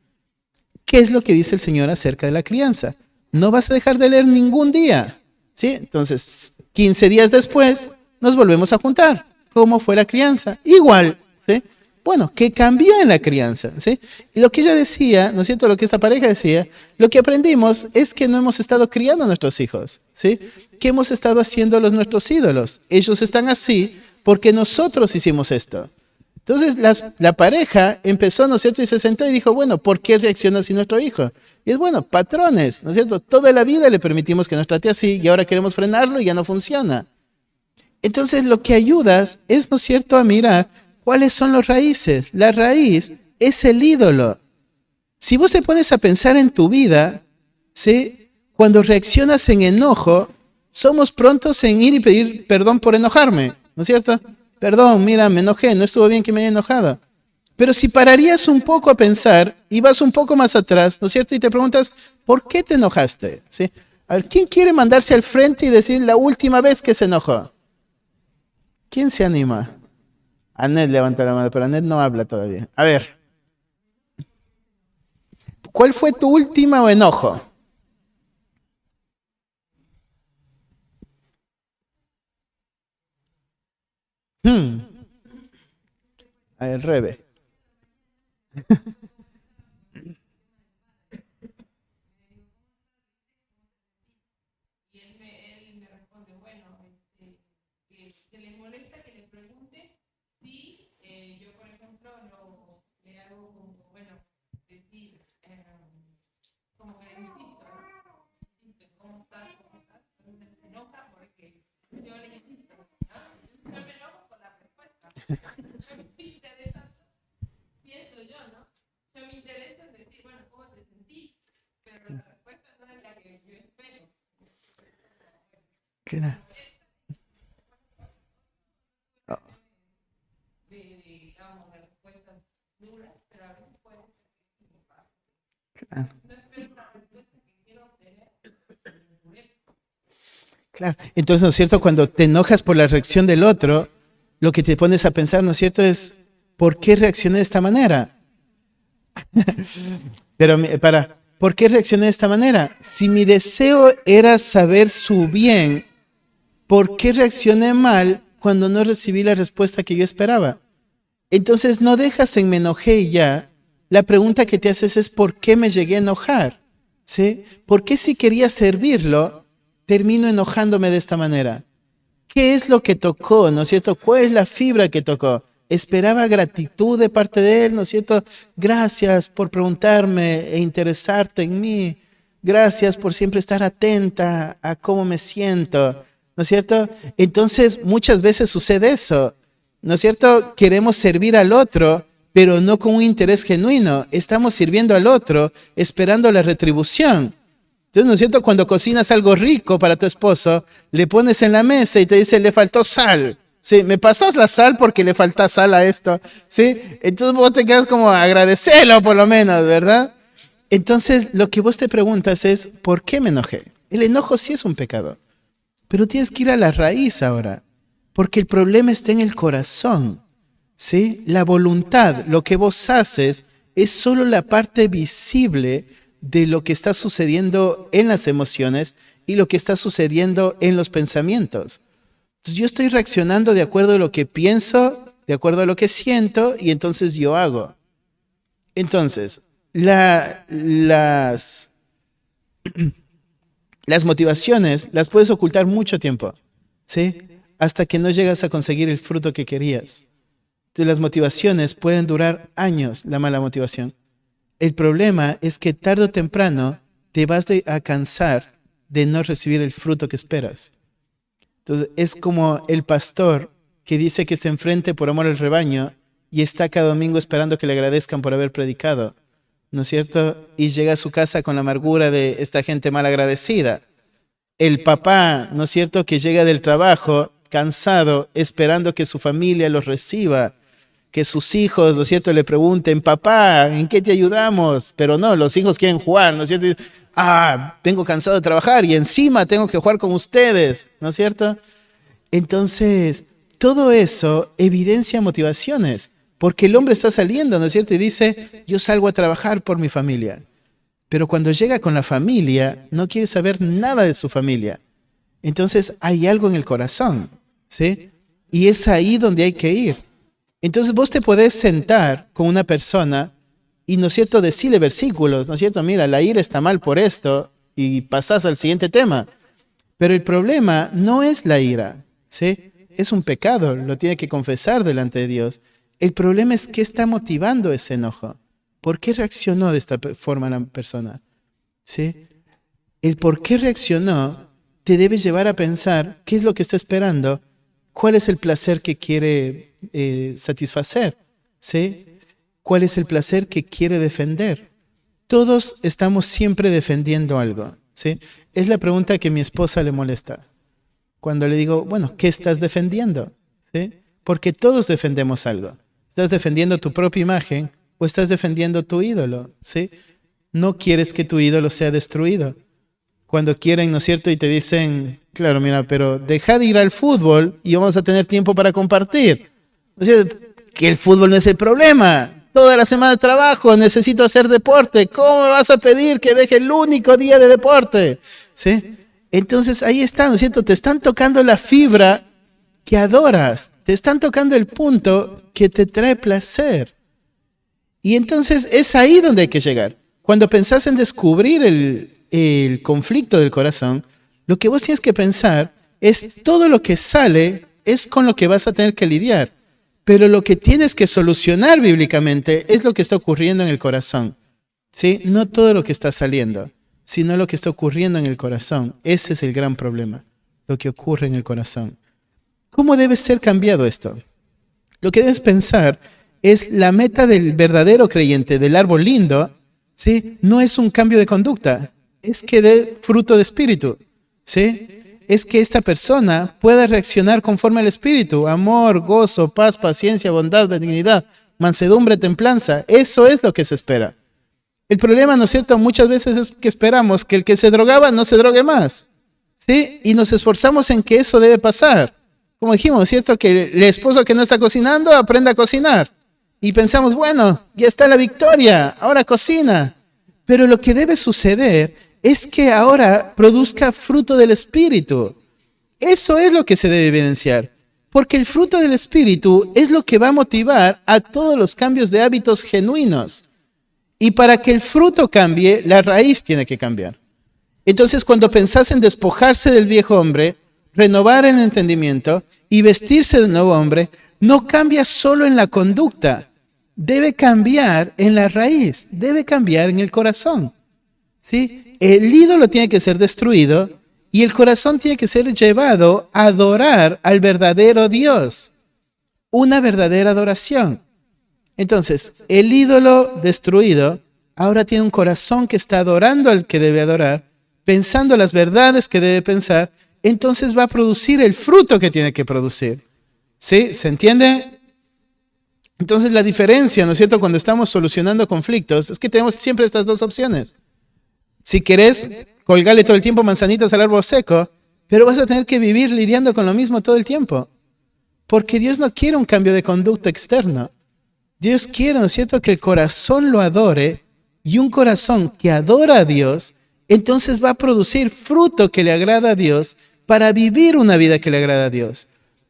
¿Qué es lo que dice el Señor acerca de la crianza? No vas a dejar de leer ningún día, ¿sí? Entonces, 15 días después, nos volvemos a juntar. ¿Cómo fue la crianza? Igual, ¿sí? Bueno, ¿qué cambió en la crianza? ¿Sí? Y lo que ella decía, ¿no es cierto? Lo que esta pareja decía, lo que aprendimos es que no hemos estado criando a nuestros hijos, ¿sí? Que hemos estado haciendo los nuestros ídolos. Ellos están así porque nosotros hicimos esto. Entonces la pareja empezó, ¿no es cierto? Y se sentó y dijo, bueno, ¿por qué reacciona así nuestro hijo? Y es bueno, patrones, ¿no es cierto? Toda la vida le permitimos que nos trate así y ahora queremos frenarlo y ya no funciona. Entonces lo que ayudas es, ¿no es cierto?, a mirar cuáles son las raíces. La raíz es el ídolo. Si vos te pones a pensar en tu vida, ¿sí?, cuando reaccionas en enojo, somos prontos en ir y pedir perdón por enojarme, ¿no es cierto? Perdón, mira, me enojé, no estuvo bien que me haya enojado. Pero si pararías un poco a pensar y vas un poco más atrás, ¿no es cierto? Y te preguntas, ¿por qué te enojaste? ¿Sí? A ver, ¿quién quiere mandarse al frente y decir la última vez que se enojó? ¿Quién se anima? Anet levanta la mano, pero Anet no habla todavía. A ver, ¿cuál fue tu último enojo? A ver, Rebe. Claro. Claro. Claro. Entonces, ¿no es cierto? Cuando te enojas por la reacción del otro, lo que te pones a pensar, ¿no es cierto? Es, ¿por qué reaccioné de esta manera? Pero ¿por qué reaccioné de esta manera? Si mi deseo era saber su bien, ¿por qué reaccioné mal cuando no recibí la respuesta que yo esperaba? Entonces no dejas en me enojé y ya. La pregunta que te haces es ¿por qué me llegué a enojar? ¿Sí? ¿Por qué si quería servirlo, termino enojándome de esta manera? ¿Qué es lo que tocó? ¿No es cierto? ¿Cuál es la fibra que tocó? Esperaba gratitud de parte de él, ¿no es cierto? Gracias por preguntarme e interesarte en mí. Gracias por siempre estar atenta a cómo me siento, ¿no es cierto? Entonces muchas veces sucede eso, ¿no es cierto? Queremos servir al otro, pero no con un interés genuino. Estamos sirviendo al otro esperando la retribución. Entonces, ¿no es cierto? Cuando cocinas algo rico para tu esposo, le pones en la mesa y te dice, le faltó sal. ¿Sí? ¿Me pasas la sal porque le falta sal a esto? ¿Sí? Entonces vos te quedas como agradecelo por lo menos, ¿verdad? Entonces, lo que vos te preguntas es, ¿por qué me enojé? El enojo sí es un pecado, pero tienes que ir a la raíz ahora, porque el problema está en el corazón. ¿sí? La voluntad, lo que vos haces, es solo la parte visible de lo que está sucediendo en las emociones y lo que está sucediendo en los pensamientos. Entonces yo estoy reaccionando de acuerdo a lo que pienso, de acuerdo a lo que siento, y entonces yo hago. Entonces, las motivaciones las puedes ocultar mucho tiempo, ¿sí? Hasta que no llegas a conseguir el fruto que querías. Entonces, las motivaciones pueden durar años, la mala motivación. El problema es que tarde o temprano te vas a cansar de no recibir el fruto que esperas. Entonces, es como el pastor que dice que se enfrente por amor al rebaño y está cada domingo esperando que le agradezcan por haber predicado, ¿no es cierto? Y llega a su casa con la amargura de esta gente mal agradecida. El papá, ¿no es cierto?, que llega del trabajo cansado, esperando que su familia los reciba, que sus hijos, ¿no es cierto?, le pregunten, papá, ¿en qué te ayudamos? Pero no, los hijos quieren jugar, ¿no es cierto? Vengo cansado de trabajar y encima tengo que jugar con ustedes, ¿no es cierto? Entonces, todo eso evidencia motivaciones, porque el hombre está saliendo, ¿no es cierto? Y dice, yo salgo a trabajar por mi familia. Pero cuando llega con la familia, no quiere saber nada de su familia. Entonces, hay algo en el corazón, ¿sí? Y es ahí donde hay que ir. Entonces, vos te podés sentar con una persona y, ¿no es cierto?, decirle versículos, ¿no es cierto? Mira, la ira está mal por esto, y pasás al siguiente tema. Pero el problema no es la ira, ¿sí? Es un pecado, lo tiene que confesar delante de Dios. El problema es qué está motivando ese enojo. ¿Por qué reaccionó de esta forma la persona? ¿Sí? El por qué reaccionó te debe llevar a pensar qué es lo que está esperando, cuál es el placer que quiere satisfacer, ¿sí? ¿Cuál es el placer que quiere defender? Todos estamos siempre defendiendo algo, ¿sí? Es la pregunta que a mi esposa le molesta. Cuando le digo, bueno, ¿qué estás defendiendo? ¿Sí? Porque todos defendemos algo. ¿Estás defendiendo tu propia imagen o estás defendiendo tu ídolo? ¿Sí? No quieres que tu ídolo sea destruido. Cuando quieren, ¿no es cierto? Y te dicen, claro, mira, pero deja de ir al fútbol y vamos a tener tiempo para compartir. O sea, que el fútbol no es el problema. Toda la semana de trabajo necesito hacer deporte. ¿Cómo me vas a pedir que deje el único día de deporte? ¿Sí? Entonces ahí está, ¿no es cierto? Te están tocando la fibra que adoras. Te están tocando el punto que te trae placer. Y entonces es ahí donde hay que llegar. Cuando pensás en descubrir el conflicto del corazón, lo que vos tienes que pensar es todo lo que sale es con lo que vas a tener que lidiar. Pero lo que tienes que solucionar bíblicamente es lo que está ocurriendo en el corazón, ¿sí? No todo lo que está saliendo, sino lo que está ocurriendo en el corazón. Ese es el gran problema, lo que ocurre en el corazón. ¿Cómo debe ser cambiado esto? Lo que debes pensar es la meta del verdadero creyente, del árbol lindo, ¿sí? No es un cambio de conducta, es que dé fruto de espíritu, ¿sí? Es que esta persona pueda reaccionar conforme al espíritu, amor, gozo, paz, paciencia, bondad, benignidad, mansedumbre, templanza. Eso es lo que se espera. El problema, ¿no es cierto?, muchas veces es que esperamos que el que se drogaba no se drogue más, ¿sí? Y nos esforzamos en que eso debe pasar. Como dijimos, ¿cierto?, que el esposo que no está cocinando aprenda a cocinar. Y pensamos, bueno, ya está la victoria, ahora cocina. Pero lo que debe suceder es que ahora produzca fruto del Espíritu. Eso es lo que se debe evidenciar. Porque el fruto del Espíritu es lo que va a motivar a todos los cambios de hábitos genuinos. Y para que el fruto cambie, la raíz tiene que cambiar. Entonces, cuando pensás en despojarse del viejo hombre, renovar el entendimiento y vestirse de nuevo hombre, no cambia solo en la conducta. Debe cambiar en la raíz, debe cambiar en el corazón. ¿Sí? El ídolo tiene que ser destruido y el corazón tiene que ser llevado a adorar al verdadero Dios. Una verdadera adoración. Entonces, el ídolo destruido ahora tiene un corazón que está adorando al que debe adorar, pensando las verdades que debe pensar, entonces va a producir el fruto que tiene que producir. ¿Sí? ¿Se entiende? Entonces la diferencia, ¿no es cierto?, cuando estamos solucionando conflictos, es que tenemos siempre estas dos opciones. Si querés, colgarle todo el tiempo manzanitas al árbol seco, pero vas a tener que vivir lidiando con lo mismo todo el tiempo. Porque Dios no quiere un cambio de conducta externo. Dios quiere, ¿no es cierto?, que el corazón lo adore, y un corazón que adora a Dios, entonces va a producir fruto que le agrada a Dios para vivir una vida que le agrada a Dios.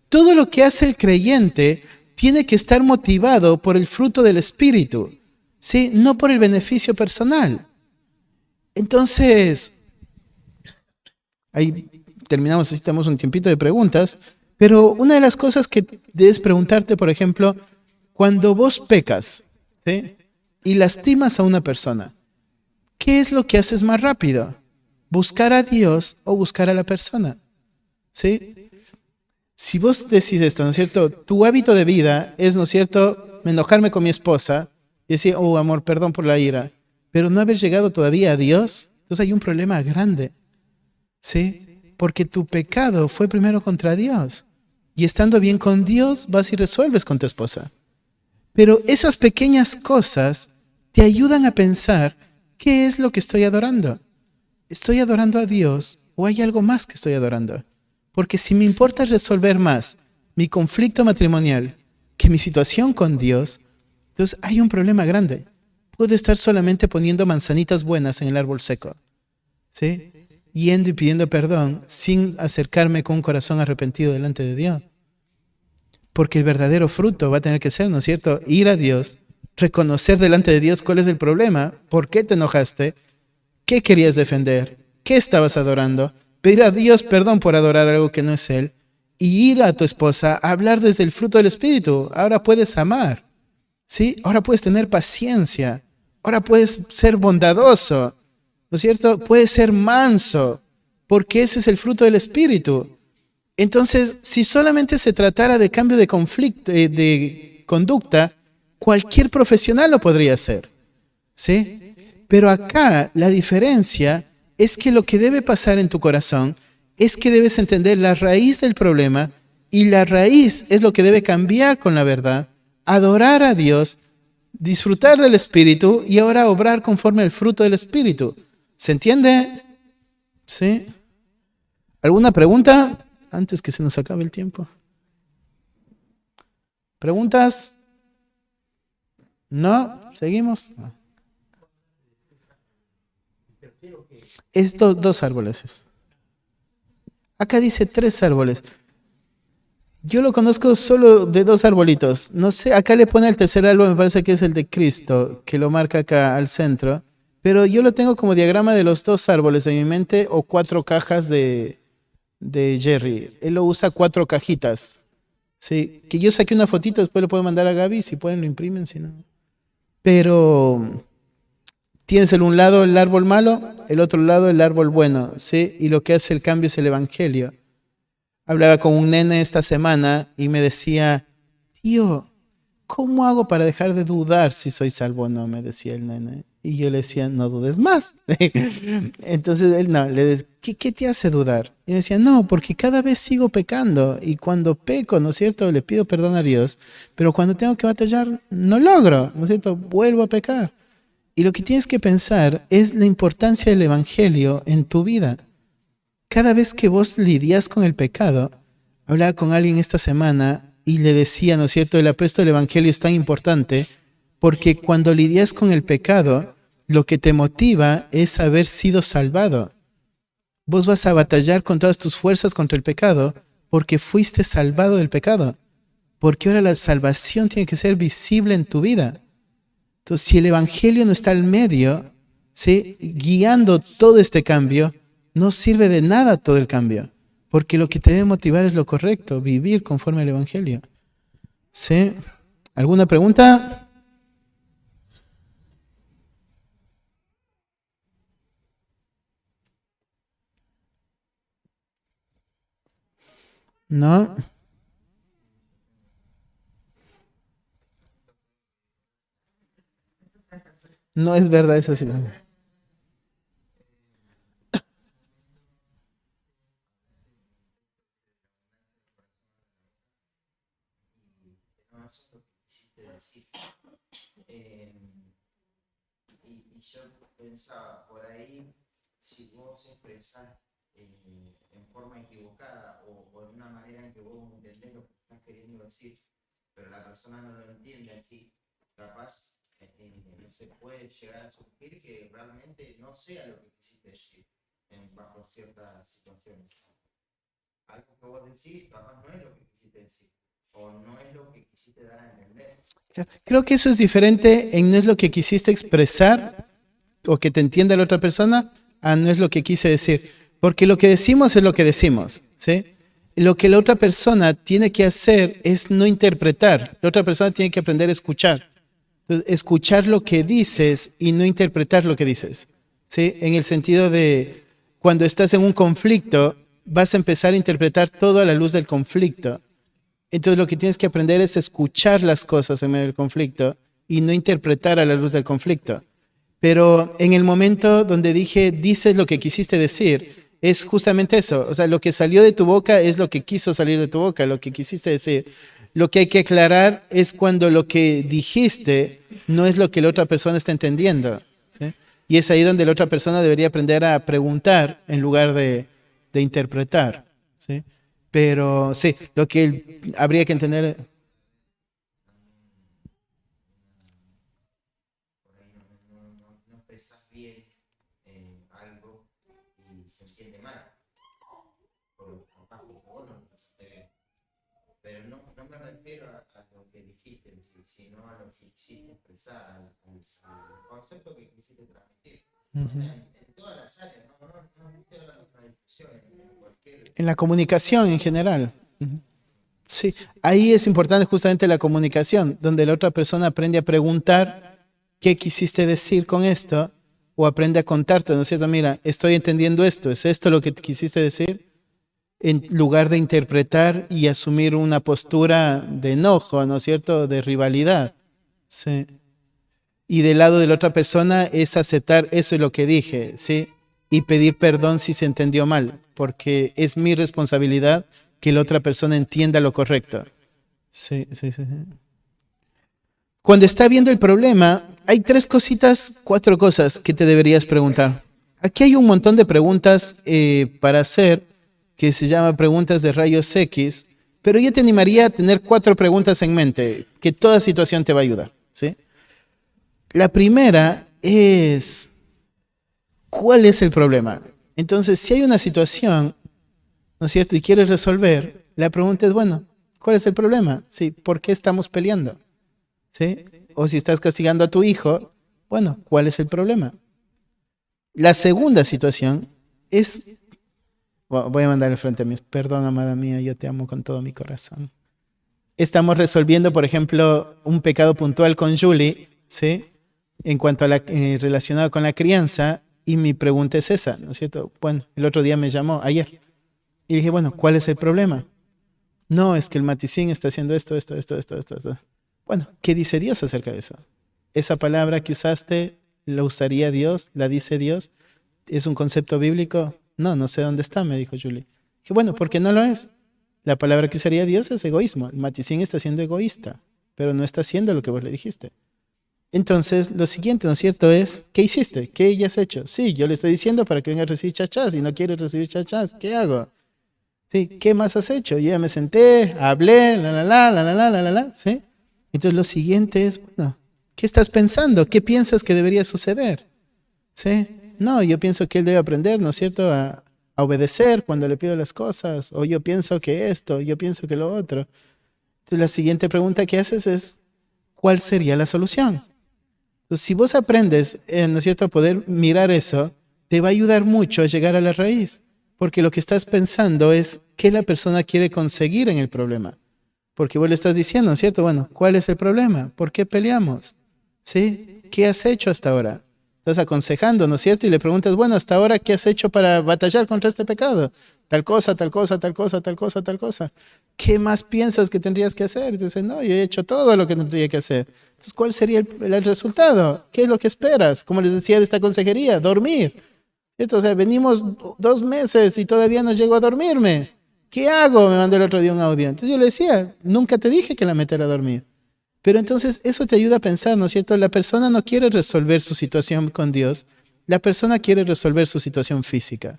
Todo lo que hace el creyente tiene que estar motivado por el fruto del Espíritu, ¿sí? No por el beneficio personal. Entonces, ahí terminamos, necesitamos un tiempito de preguntas, pero una de las cosas que debes preguntarte, por ejemplo, cuando vos pecas, ¿sí?, y lastimas a una persona, ¿qué es lo que haces más rápido? ¿Buscar a Dios o buscar a la persona? ¿Sí? Si vos decís esto, ¿no es cierto? Tu hábito de vida es, ¿no es cierto?, enojarme con mi esposa y decir, oh, amor, perdón por la ira, pero no haber llegado todavía a Dios, entonces hay un problema grande, ¿sí? Porque tu pecado fue primero contra Dios. Y estando bien con Dios, vas y resuelves con tu esposa. Pero esas pequeñas cosas te ayudan a pensar, ¿qué es lo que estoy adorando? ¿Estoy adorando a Dios o hay algo más que estoy adorando? Porque si me importa resolver más mi conflicto matrimonial que mi situación con Dios, entonces hay un problema grande. Puedo estar solamente poniendo manzanitas buenas en el árbol seco, ¿sí? Yendo y pidiendo perdón sin acercarme con un corazón arrepentido delante de Dios. Porque el verdadero fruto va a tener que ser, ¿no es cierto?, ir a Dios, reconocer delante de Dios cuál es el problema, por qué te enojaste, qué querías defender, qué estabas adorando, pedir a Dios perdón por adorar algo que no es Él, y ir a tu esposa a hablar desde el fruto del Espíritu. Ahora puedes amar, ¿sí? Ahora puedes tener paciencia, ahora puedes ser bondadoso, ¿no es cierto? Puedes ser manso, porque ese es el fruto del Espíritu. Entonces, si solamente se tratara de cambio de conflicto, de conducta, cualquier profesional lo podría hacer, ¿sí? Pero acá la diferencia es que lo que debe pasar en tu corazón es que debes entender la raíz del problema, y la raíz es lo que debe cambiar con la verdad, adorar a Dios, disfrutar del Espíritu y ahora obrar conforme al fruto del Espíritu. ¿Se entiende? ¿Sí? ¿Alguna pregunta? Antes que se nos acabe el tiempo. ¿Preguntas? ¿No? ¿Seguimos? No. Es dos árboles. Acá dice 3 árboles. Yo lo conozco solo de 2 arbolitos. No sé, acá le pone el tercer árbol, me parece que es el de Cristo, que lo marca acá al centro. Pero yo lo tengo como diagrama de los 2 árboles en mi mente, o 4 cajas de Jerry. Él lo usa 4 cajitas. Sí, que yo saqué una fotito, después lo puedo mandar a Gaby, si pueden lo imprimen, si no. Pero tienes en un lado el árbol malo, el otro lado el árbol bueno, ¿sí? Y lo que hace el cambio es el evangelio. Hablaba con un nene esta semana y me decía, tío, ¿cómo hago para dejar de dudar si soy salvo o no? Me decía el nene. Y yo le decía, no dudes más. Entonces él no, le decía, ¿qué te hace dudar? Y me decía, no, porque cada vez sigo pecando y cuando peco, ¿no es cierto?, le pido perdón a Dios, pero cuando tengo que batallar, no logro, ¿no es cierto?, vuelvo a pecar. Y lo que tienes que pensar es la importancia del evangelio en tu vida. Cada vez que vos lidias con el pecado, hablaba con alguien esta semana y le decía, ¿no es cierto?, el apresto del evangelio es tan importante porque cuando lidias con el pecado, lo que te motiva es haber sido salvado. Vos vas a batallar con todas tus fuerzas contra el pecado porque fuiste salvado del pecado. Porque ahora la salvación tiene que ser visible en tu vida. Entonces, si el evangelio no está al medio, ¿sí?, guiando todo este cambio, no sirve de nada todo el cambio. Porque lo que te debe motivar es lo correcto, vivir conforme al evangelio. ¿Sí? ¿Alguna pregunta? No. No es verdad eso sí. decir, pero la persona no lo entiende así, capaz no se puede llegar a sugerir que realmente no sea lo que quisiste decir bajo ciertas situaciones. Algo que vos decís, capaz no es lo que quisiste decir, o no es lo que quisiste dar a entender. Creo que eso es diferente en no es lo que quisiste expresar o que te entienda la otra persona a no es lo que quise decir. Porque lo que decimos es lo que decimos, ¿sí? Lo que la otra persona tiene que hacer es no interpretar. La otra persona tiene que aprender a escuchar. Entonces, escuchar lo que dices y no interpretar lo que dices, ¿sí? En el sentido de cuando estás en un conflicto, vas a empezar a interpretar todo a la luz del conflicto. Entonces lo que tienes que aprender es escuchar las cosas en medio del conflicto y no interpretar a la luz del conflicto. Pero en el momento donde dije, dices lo que quisiste decir, es justamente eso. O sea, lo que salió de tu boca es lo que quiso salir de tu boca, lo que quisiste decir. Lo que hay que aclarar es cuando lo que dijiste no es lo que la otra persona está entendiendo, ¿sí? Y es ahí donde la otra persona debería aprender a preguntar en lugar de interpretar, ¿sí? Pero sí, lo que habría que entender. Por ahí no expresas bien algo y se entiende mal. Capaz porque vos no lo expresaste bien. Pero no me refiero a lo que dijiste, sino a lo que quisiste expresar, al concepto que quisiste transmitir. O sea, en todas las áreas, no estoy hablando de una discusión, en cualquier... En la comunicación en general. Sí, ahí es importante justamente la comunicación, donde la otra persona aprende a preguntar qué quisiste decir con esto, o aprende a contarte, ¿no es cierto? Mira, estoy entendiendo esto, ¿es esto lo que quisiste decir? En lugar de interpretar y asumir una postura de enojo, ¿no es cierto? De rivalidad. Sí. Y del lado de la otra persona es aceptar eso es lo que dije, ¿sí? Y pedir perdón si se entendió mal, porque es mi responsabilidad que la otra persona entienda lo correcto. Sí. Cuando está viendo el problema, hay 4 cosas que te deberías preguntar. Aquí hay un montón de preguntas para hacer, que se llama preguntas de rayos X, pero yo te animaría a tener 4 preguntas en mente, que toda situación te va a ayudar, ¿sí? La primera es, ¿cuál es el problema? Entonces, si hay una situación, ¿no es cierto?, y quieres resolver, la pregunta es, bueno, ¿cuál es el problema? ¿Sí? ¿Por qué estamos peleando? ¿Sí? O si estás castigando a tu hijo, bueno, ¿cuál es el problema? La segunda situación es, voy a mandarle frente a mí, perdón, amada mía, yo te amo con todo mi corazón. Estamos resolviendo, por ejemplo, un pecado puntual con Julie, ¿sí? En cuanto a relacionado con la crianza, y mi pregunta es esa, ¿no es cierto? Bueno, el otro día me llamó, ayer, y dije, bueno, ¿cuál es el problema? No, es que el Maticín está haciendo esto. Bueno, ¿qué dice Dios acerca de eso? Esa palabra que usaste, ¿la usaría Dios? ¿La dice Dios? ¿Es un concepto bíblico? No sé dónde está, me dijo Julie. Dije, bueno, ¿por qué no lo es? La palabra que usaría Dios es egoísmo. El Maticín está siendo egoísta, pero no está haciendo lo que vos le dijiste. Entonces, lo siguiente, ¿no es cierto? Es, ¿qué hiciste? ¿Qué ya has hecho? Sí, yo le estoy diciendo para que venga a recibir chachás y no quiere recibir chachás. ¿Qué hago? Sí, ¿qué más has hecho? Yo ya me senté, hablé, ¿sí? Entonces, lo siguiente es, bueno, ¿qué estás pensando? ¿Qué piensas que debería suceder? ¿Sí? No, yo pienso que él debe aprender, ¿no es cierto?, a obedecer cuando le pido las cosas. O yo pienso que esto, yo pienso que lo otro. Entonces, la siguiente pregunta que haces es, ¿cuál sería la solución? Entonces, si vos aprendes, ¿no es cierto?, a poder mirar eso, te va a ayudar mucho a llegar a la raíz. Porque lo que estás pensando es qué la persona quiere conseguir en el problema. Porque vos le estás diciendo, ¿no es cierto? Bueno, ¿cuál es el problema? ¿Por qué peleamos? ¿Sí? ¿Qué has hecho hasta ahora? Estás aconsejando, ¿no es cierto? Y le preguntas, bueno, hasta ahora, ¿qué has hecho para batallar contra este pecado? Tal cosa. ¿Qué más piensas que tendrías que hacer? Y dices, no, yo he hecho todo lo que tendría que hacer. Entonces, ¿cuál sería el resultado? ¿Qué es lo que esperas? Como les decía de esta consejería, dormir. ¿Cierto? O sea, venimos 2 meses y todavía no llego a dormirme. ¿Qué hago? Me mandó el otro día un audio. Entonces yo le decía, nunca te dije que la metiera a dormir. Pero entonces eso te ayuda a pensar, ¿no es cierto? La persona no quiere resolver su situación con Dios. La persona quiere resolver su situación física.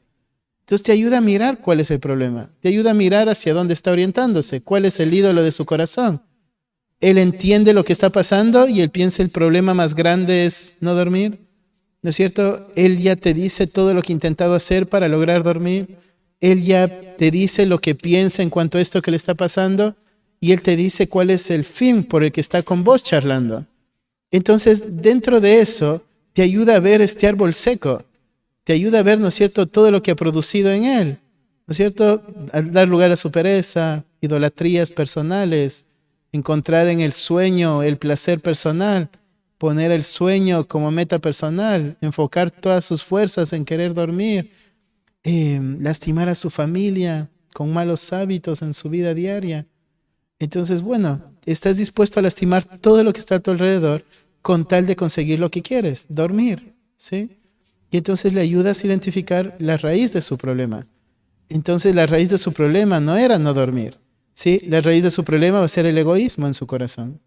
Entonces te ayuda a mirar cuál es el problema. Te ayuda a mirar hacia dónde está orientándose, cuál es el ídolo de su corazón. Él entiende lo que está pasando y él piensa el problema más grande es no dormir. ¿No es cierto? Él ya te dice todo lo que ha intentado hacer para lograr dormir. Él ya te dice lo que piensa en cuanto a esto que le está pasando y él te dice cuál es el fin por el que está con vos charlando. Entonces, dentro de eso, te ayuda a ver este árbol seco. Te ayuda a ver, ¿no es cierto?, todo lo que ha producido en él. ¿No es cierto? Al dar lugar a su pereza, idolatrías personales, encontrar en el sueño el placer personal, poner el sueño como meta personal, enfocar todas sus fuerzas en querer dormir, lastimar a su familia con malos hábitos en su vida diaria. Entonces, bueno, estás dispuesto a lastimar todo lo que está a tu alrededor con tal de conseguir lo que quieres, dormir, ¿sí? Y entonces le ayudas a identificar la raíz de su problema. Entonces la raíz de su problema no era no dormir, ¿sí? La raíz de su problema va a ser el egoísmo en su corazón.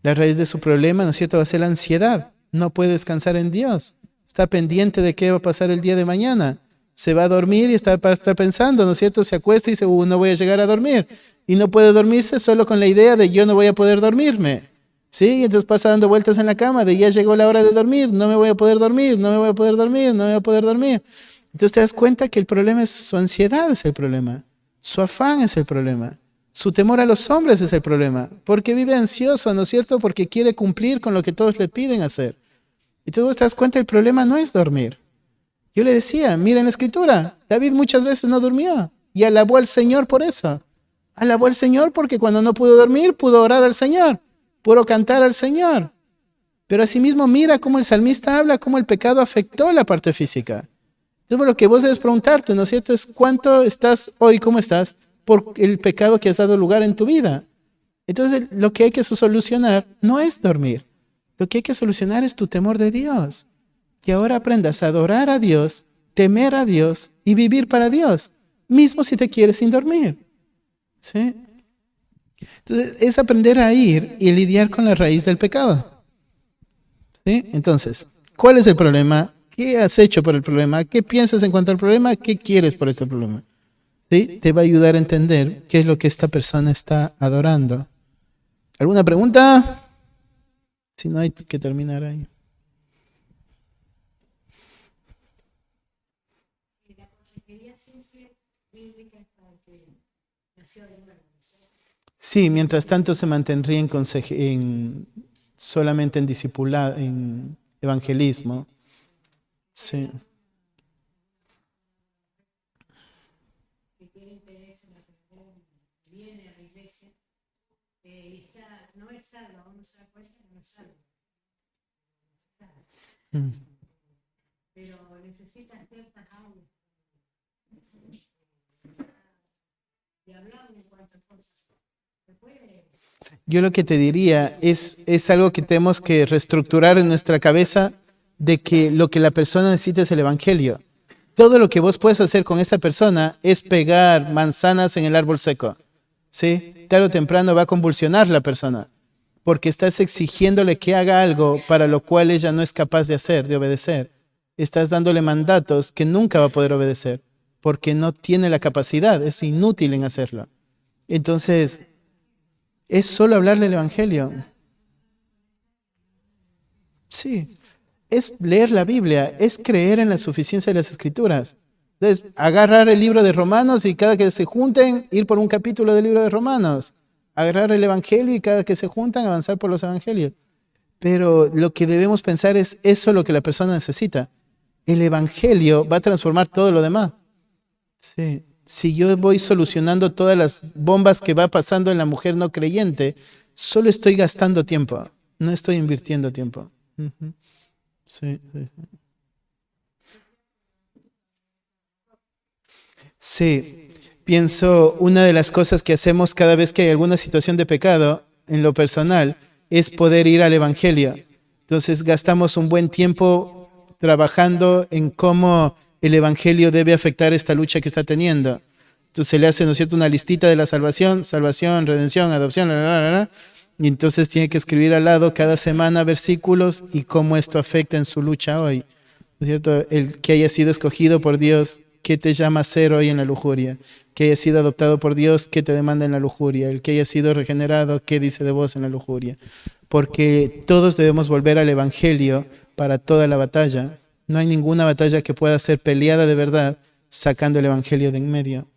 La raíz de su problema, ¿no es cierto?, va a ser la ansiedad. No puede descansar en Dios. Está pendiente de qué va a pasar el día de mañana. Se va a dormir y está pensando, ¿no es cierto? Se acuesta y dice, no voy a llegar a dormir. Y no puede dormirse solo con la idea de yo no voy a poder dormirme. ¿Sí? Y entonces pasa dando vueltas en la cama de ya llegó la hora de dormir, no me voy a poder dormir, no me voy a poder dormir, no me voy a poder dormir. Entonces te das cuenta que el problema es su ansiedad, es el problema. Su afán es el problema. Su temor a los hombres es el problema. Porque vive ansioso, ¿no es cierto? Porque quiere cumplir con lo que todos le piden hacer. Y tú te das cuenta, el problema no es dormir. Yo le decía, mira en la escritura, David muchas veces no durmió y alabó al Señor por eso. Alabó al Señor porque cuando no pudo dormir, pudo orar al Señor, pudo cantar al Señor. Pero asimismo mira cómo el salmista habla, cómo el pecado afectó la parte física. Entonces lo que vos debes preguntarte, ¿no es cierto?, es cuánto estás hoy, cómo estás, por el pecado que has dado lugar en tu vida. Entonces lo que hay que solucionar no es dormir. Lo que hay que solucionar es tu temor de Dios. Que ahora aprendas a adorar a Dios, temer a Dios y vivir para Dios, mismo si te quieres sin dormir. ¿Sí? Entonces, es aprender a ir y lidiar con la raíz del pecado. ¿Sí? Entonces, ¿cuál es el problema? ¿Qué has hecho por el problema? ¿Qué piensas en cuanto al problema? ¿Qué quieres por este problema? ¿Sí? Te va a ayudar a entender qué es lo que esta persona está adorando. ¿Alguna pregunta? Si no, hay que terminar ahí. Sí, mientras tanto se mantendría solamente en discipulado, en evangelismo. Sí. Pero necesita ciertas aulas. Y hablamos en cuantas cosas. Yo lo que te diría es algo que tenemos que reestructurar en nuestra cabeza, de que lo que la persona necesita es el evangelio. Todo lo que vos puedes hacer con esta persona es pegar manzanas en el árbol seco. ¿Sí? Tarde o temprano va a convulsionar la persona, porque estás exigiéndole que haga algo para lo cual ella no es capaz de hacer, de obedecer. Estás dándole mandatos que nunca va a poder obedecer, porque no tiene la capacidad, es inútil en hacerlo. Entonces, es solo hablarle el evangelio. Sí, es leer la Biblia, es creer en la suficiencia de las escrituras. Entonces, agarrar el libro de Romanos y cada que se junten, ir por un capítulo del libro de Romanos. Agarrar el evangelio y cada que se juntan, avanzar por los evangelios. Pero lo que debemos pensar es eso lo que la persona necesita. El evangelio va a transformar todo lo demás. Sí. Si yo voy solucionando todas las bombas que va pasando en la mujer no creyente, solo estoy gastando tiempo, no estoy invirtiendo tiempo. Sí, sí. Sí, pienso, una de las cosas que hacemos cada vez que hay alguna situación de pecado, en lo personal, es poder ir al evangelio. Entonces gastamos un buen tiempo trabajando en cómo el evangelio debe afectar esta lucha que está teniendo. Entonces se le hace, ¿no es cierto?, una listita de la salvación, redención, adopción, y entonces tiene que escribir al lado cada semana versículos y cómo esto afecta en su lucha hoy. ¿No es cierto? El que haya sido escogido por Dios ¿qué te llama a ser hoy en la lujuria? Que haya sido adoptado por Dios, ¿qué te demanda en la lujuria? El que haya sido regenerado, ¿qué dice de vos en la lujuria? Porque todos debemos volver al Evangelio para toda la batalla. No hay ninguna batalla que pueda ser peleada de verdad sacando el Evangelio de en medio.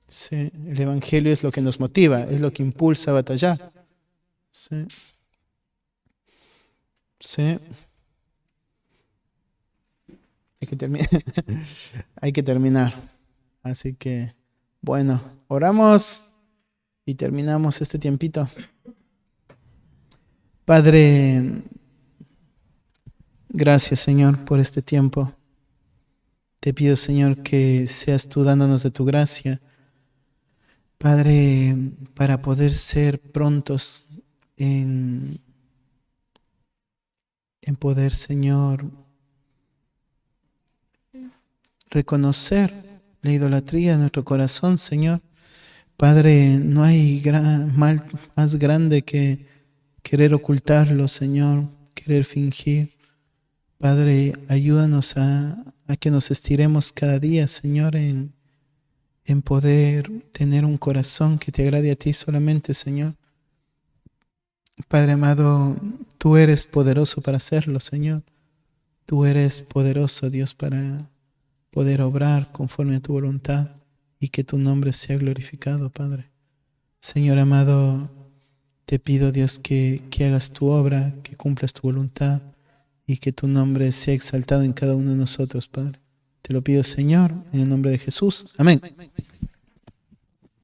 Sí, el Evangelio es lo que nos motiva, es lo que impulsa a batallar. Sí. Sí. Hay que terminar. Así que, bueno, oramos y terminamos este tiempito. Padre, gracias, Señor, por este tiempo. Te pido, Señor, que seas tú dándonos de tu gracia, Padre, para poder ser prontos en poder, Señor, reconocer la idolatría de nuestro corazón, Señor. Padre, no hay mal más grande que querer ocultarlo, Señor, querer fingir. Padre, ayúdanos a que nos estiremos cada día, Señor, en poder tener un corazón que te agrade a ti solamente, Señor. Padre amado, tú eres poderoso para hacerlo, Señor. Tú eres poderoso, Dios, para poder obrar conforme a tu voluntad y que tu nombre sea glorificado, Padre. Señor amado, te pido, Dios, que hagas tu obra, que cumplas tu voluntad y que tu nombre sea exaltado en cada uno de nosotros, Padre. Te lo pido, Señor, en el nombre de Jesús. Amén.